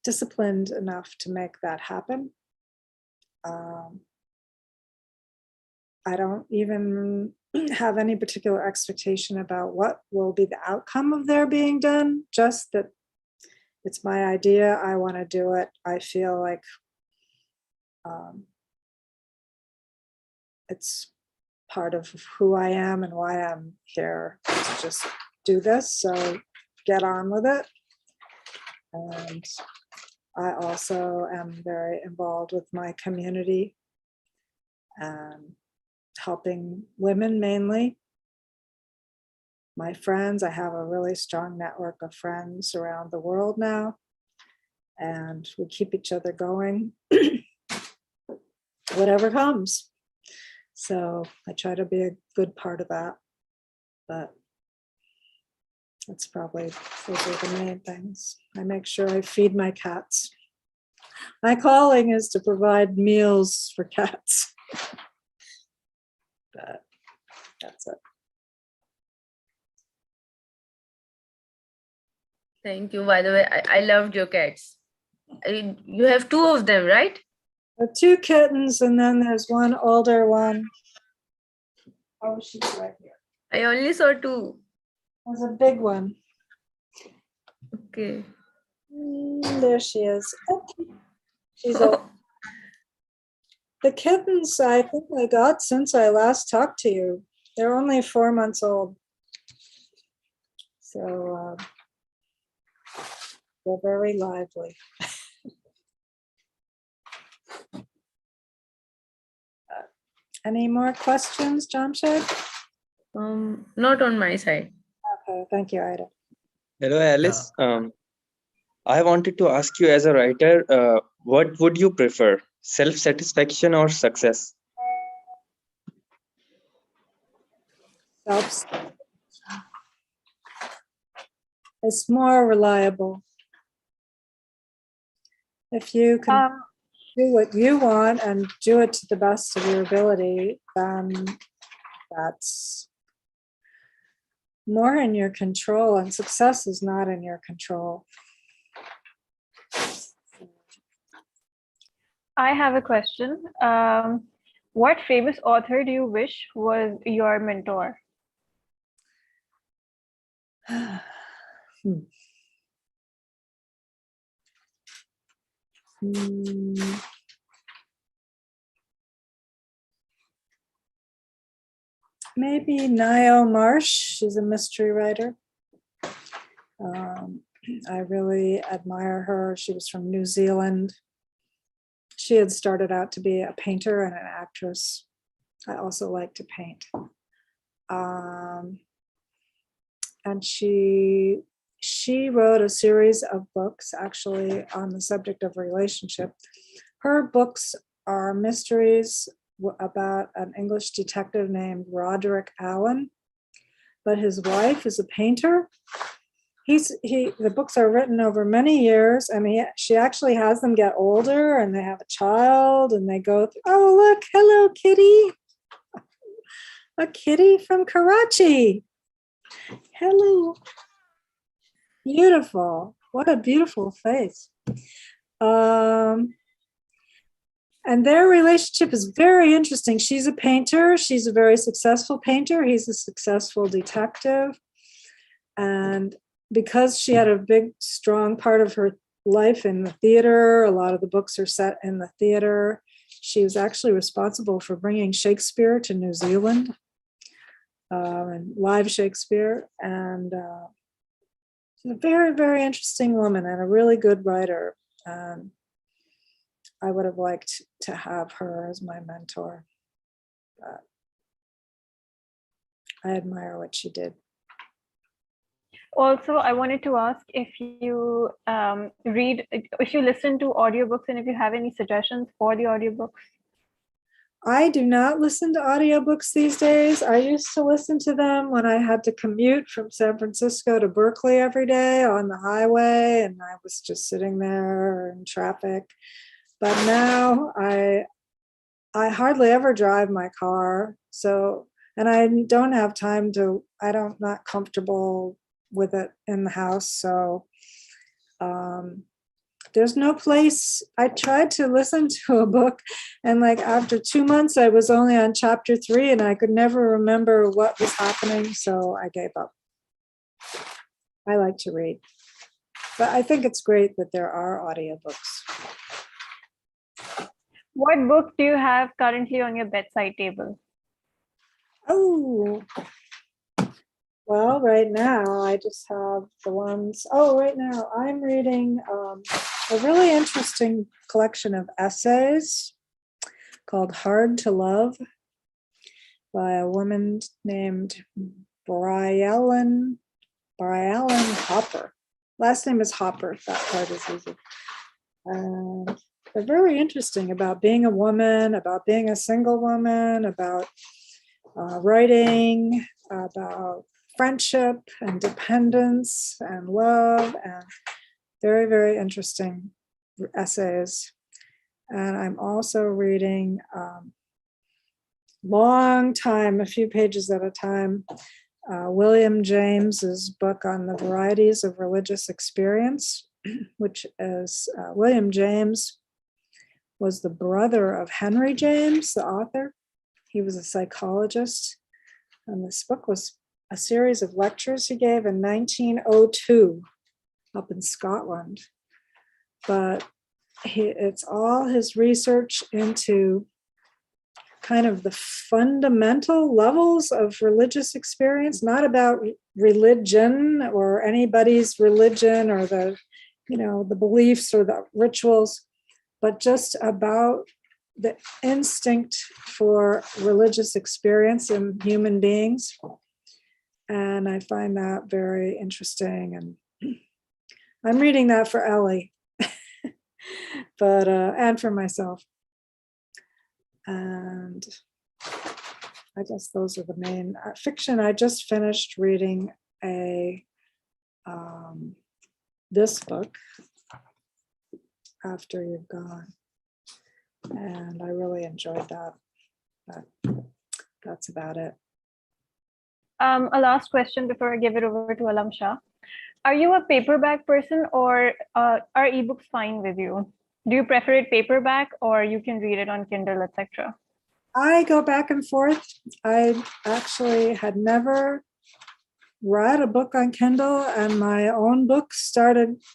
disciplined enough to make that happen. I don't even have any particular expectation about what will be the outcome of their being done, just that it's my idea. I want to do it. I feel like it's part of who I am and why I'm here, to just do this. So get on with it. And I also am very involved with my community and helping women mainly. My friends, I have a really strong network of friends around the world now, and we keep each other going, whatever comes. So I try to be a good part of that, but that's probably, those are the main things. I make sure I feed my cats. My calling is to provide meals for cats. But that's it. Thank you. By the way, I loved your cats. You have two of them, right? There are two kittens, and then there's one older one. Oh, she's right here. I only saw two. There's a big one. Okay. There she is. She's old. The kittens, I think I got since I last talked to you. They're only 4 months old. So they're very lively. Any more questions, Jamshed? Not on my side. Okay, thank you, Eyre. Hello, Alice. I wanted to ask you, as a writer, what would you prefer, self-satisfaction or success? It's more reliable. If you can do what you want and do it to the best of your ability, then that's more in your control, and success is not in your control. I have a question. What famous author do you wish was your mentor? Maybe Niall Marsh. She's a mystery writer. I really admire her. She was from New Zealand. She had started out to be a painter and an actress. I also like to paint. And she wrote a series of books actually on the subject of relationship. Her books are mysteries about an English detective named Roderick Allen, but his wife is a painter. The books are written over many years, and she actually has them get older, and they have a child, and they go through, oh, look, hello, kitty. A kitty from Karachi. Hello. Beautiful. What a beautiful face. And their relationship is very interesting. She's a painter. She's a very successful painter. He's a successful detective. And because she had a big, strong part of her life in the theater, a lot of the books are set in the theater. She was actually responsible for bringing Shakespeare to New Zealand, and live Shakespeare. And she's a very, very interesting woman and a really good writer. I would have liked to have her as my mentor. But I admire what she did. Also, I wanted to ask if you if you listen to audiobooks and if you have any suggestions for the audiobooks. I do not listen to audiobooks these days. I used to listen to them when I had to commute from San Francisco to Berkeley every day on the highway, and I was just sitting there in traffic. But now I hardly ever drive my car, and I don't have time to, I'm not comfortable with it in the house. So there's no place. I tried to listen to a book, and like after 2 months, I was only on chapter 3 and I could never remember what was happening. So I gave up. I like to read, but I think it's great that there are audiobooks. What book do you have currently on your bedside table? Oh, well, right now I just have the ones. Oh, right now I'm reading a really interesting collection of essays called Hard to Love by a woman named Briellen Hopper. Last name is Hopper. That part is easy. They're very interesting about being a woman, about being a single woman, about writing, about friendship and dependence and love, and very, very interesting essays. And I'm also reading long time, a few pages at a time, William James's book on the varieties of religious experience, which is William James was the brother of Henry James, the author. He was a psychologist, and this book was a series of lectures he gave in 1902 up in Scotland. But it's all his research into kind of the fundamental levels of religious experience, not about religion or anybody's religion or the beliefs or the rituals, but just about the instinct for religious experience in human beings. And I find that very interesting. And I'm reading that for Ellie, but and for myself. And I guess those are the main fiction. I just finished reading this book, After You've Gone, and I really enjoyed that. But that's about it. A last question before I give it over to Alam Shah. Are you a paperback person, or are ebooks fine with you? Do you prefer it paperback, or you can read it on Kindle, etc.? I go back and forth. I actually had never read a book on Kindle, and my own book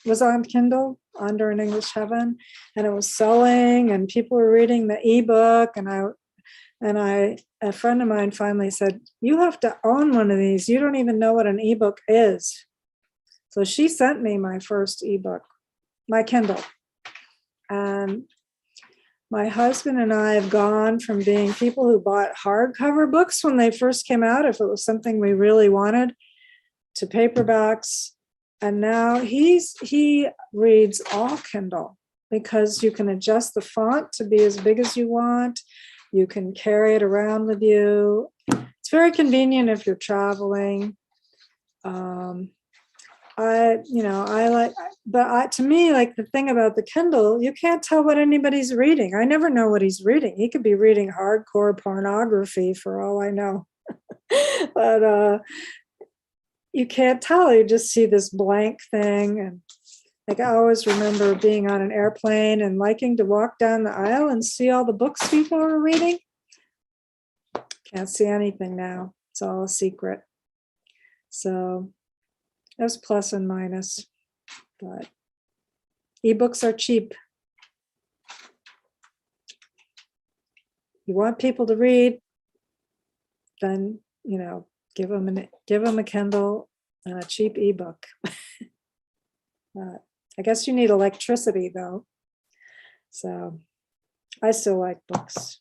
was on Kindle, Under an English Heaven, and it was selling, and people were reading the ebook, and a friend of mine finally said, "You have to own one of these. You don't even know what an ebook is." So she sent me my first ebook, my Kindle. And my husband and I have gone from being people who bought hardcover books when they first came out, if it was something we really wanted, to paperbacks. And now he reads all Kindle, because you can adjust the font to be as big as you want. You can carry it around with you. It's very convenient if you're traveling. To me, like, the thing about the Kindle, you can't tell what anybody's reading. I never know what he's reading. He could be reading hardcore pornography for all I know. But you can't tell. You just see this blank thing. And like, I always remember being on an airplane and liking to walk down the aisle and see all the books people were reading. Can't see anything now. It's all a secret. So there's plus and minus, but ebooks are cheap. You want people to read, then, give them a Kindle and a cheap ebook. I guess you need electricity though. So I still like books.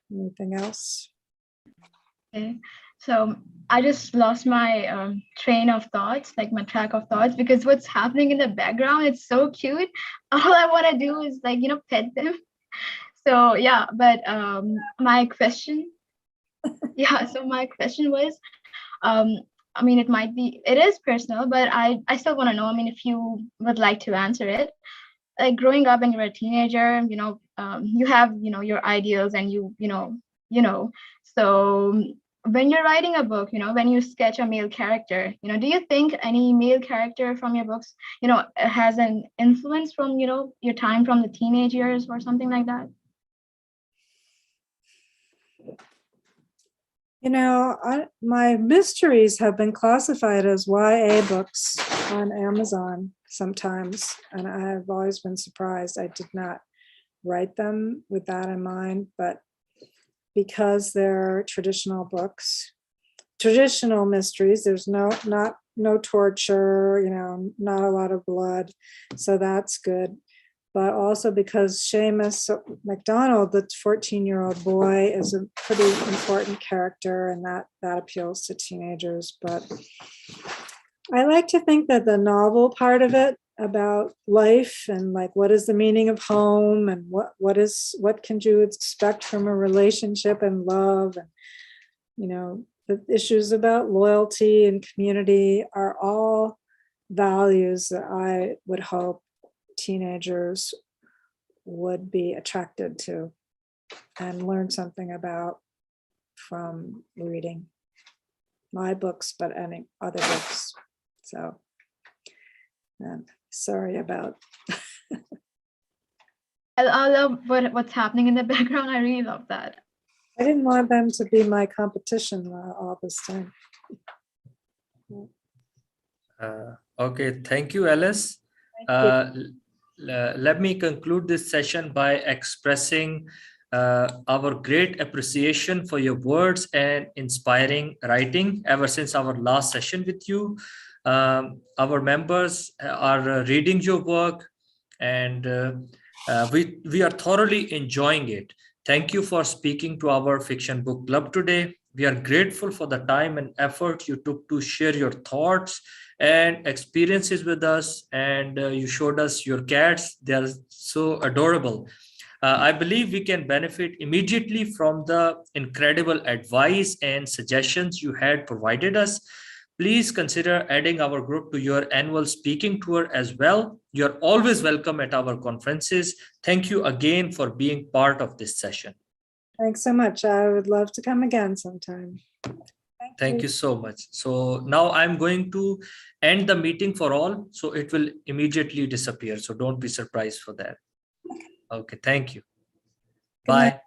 Anything else? Okay. So I just lost my train of thoughts, like my track of thoughts, because what's happening in the background, it's so cute. All I want to do is pet them. So yeah, but my question, so my question was, it is personal, but I still want to know, if you would like to answer it. Like, growing up when you were a teenager, you have, your ideals, and so when you're writing a book, when you sketch a male character, do you think any male character from your books, has an influence from, your time from the teenage years or something like that? My mysteries have been classified as YA books on Amazon sometimes, and I've always been surprised. I did not write them with that in mind, but because they're traditional books, traditional mysteries, there's no torture, not a lot of blood, so that's good. But also because Seamus MacDonald, the 14-year-old boy, is a pretty important character, and that appeals to teenagers. But I like to think that the novel part of it, about life and like what is the meaning of home, and what can you expect from a relationship and love, and the issues about loyalty and community are all values that I would hope teenagers would be attracted to and learn something about from reading my books, but any other books. So, sorry about. I love what's happening in the background. I really love that. I didn't want them to be my competition all this time. Okay, thank you, Alice. Let me conclude this session by expressing our great appreciation for your words and inspiring writing ever since our last session with you. Our members are reading your work, and we are thoroughly enjoying it. Thank you for speaking to our fiction book club today. We are grateful for the time and effort you took to share your thoughts and experiences with us, and you showed us your cats. They are so adorable. I believe we can benefit immediately from the incredible advice and suggestions you had provided us. Please consider adding our group to your annual speaking tour as well. You're always welcome at our conferences. Thank you again for being part of this session. Thanks so much. I would love to come again sometime. Thank you so much. So now I'm going to end the meeting for all. So it will immediately disappear. So don't be surprised for that. Okay, thank you. Good night. Bye.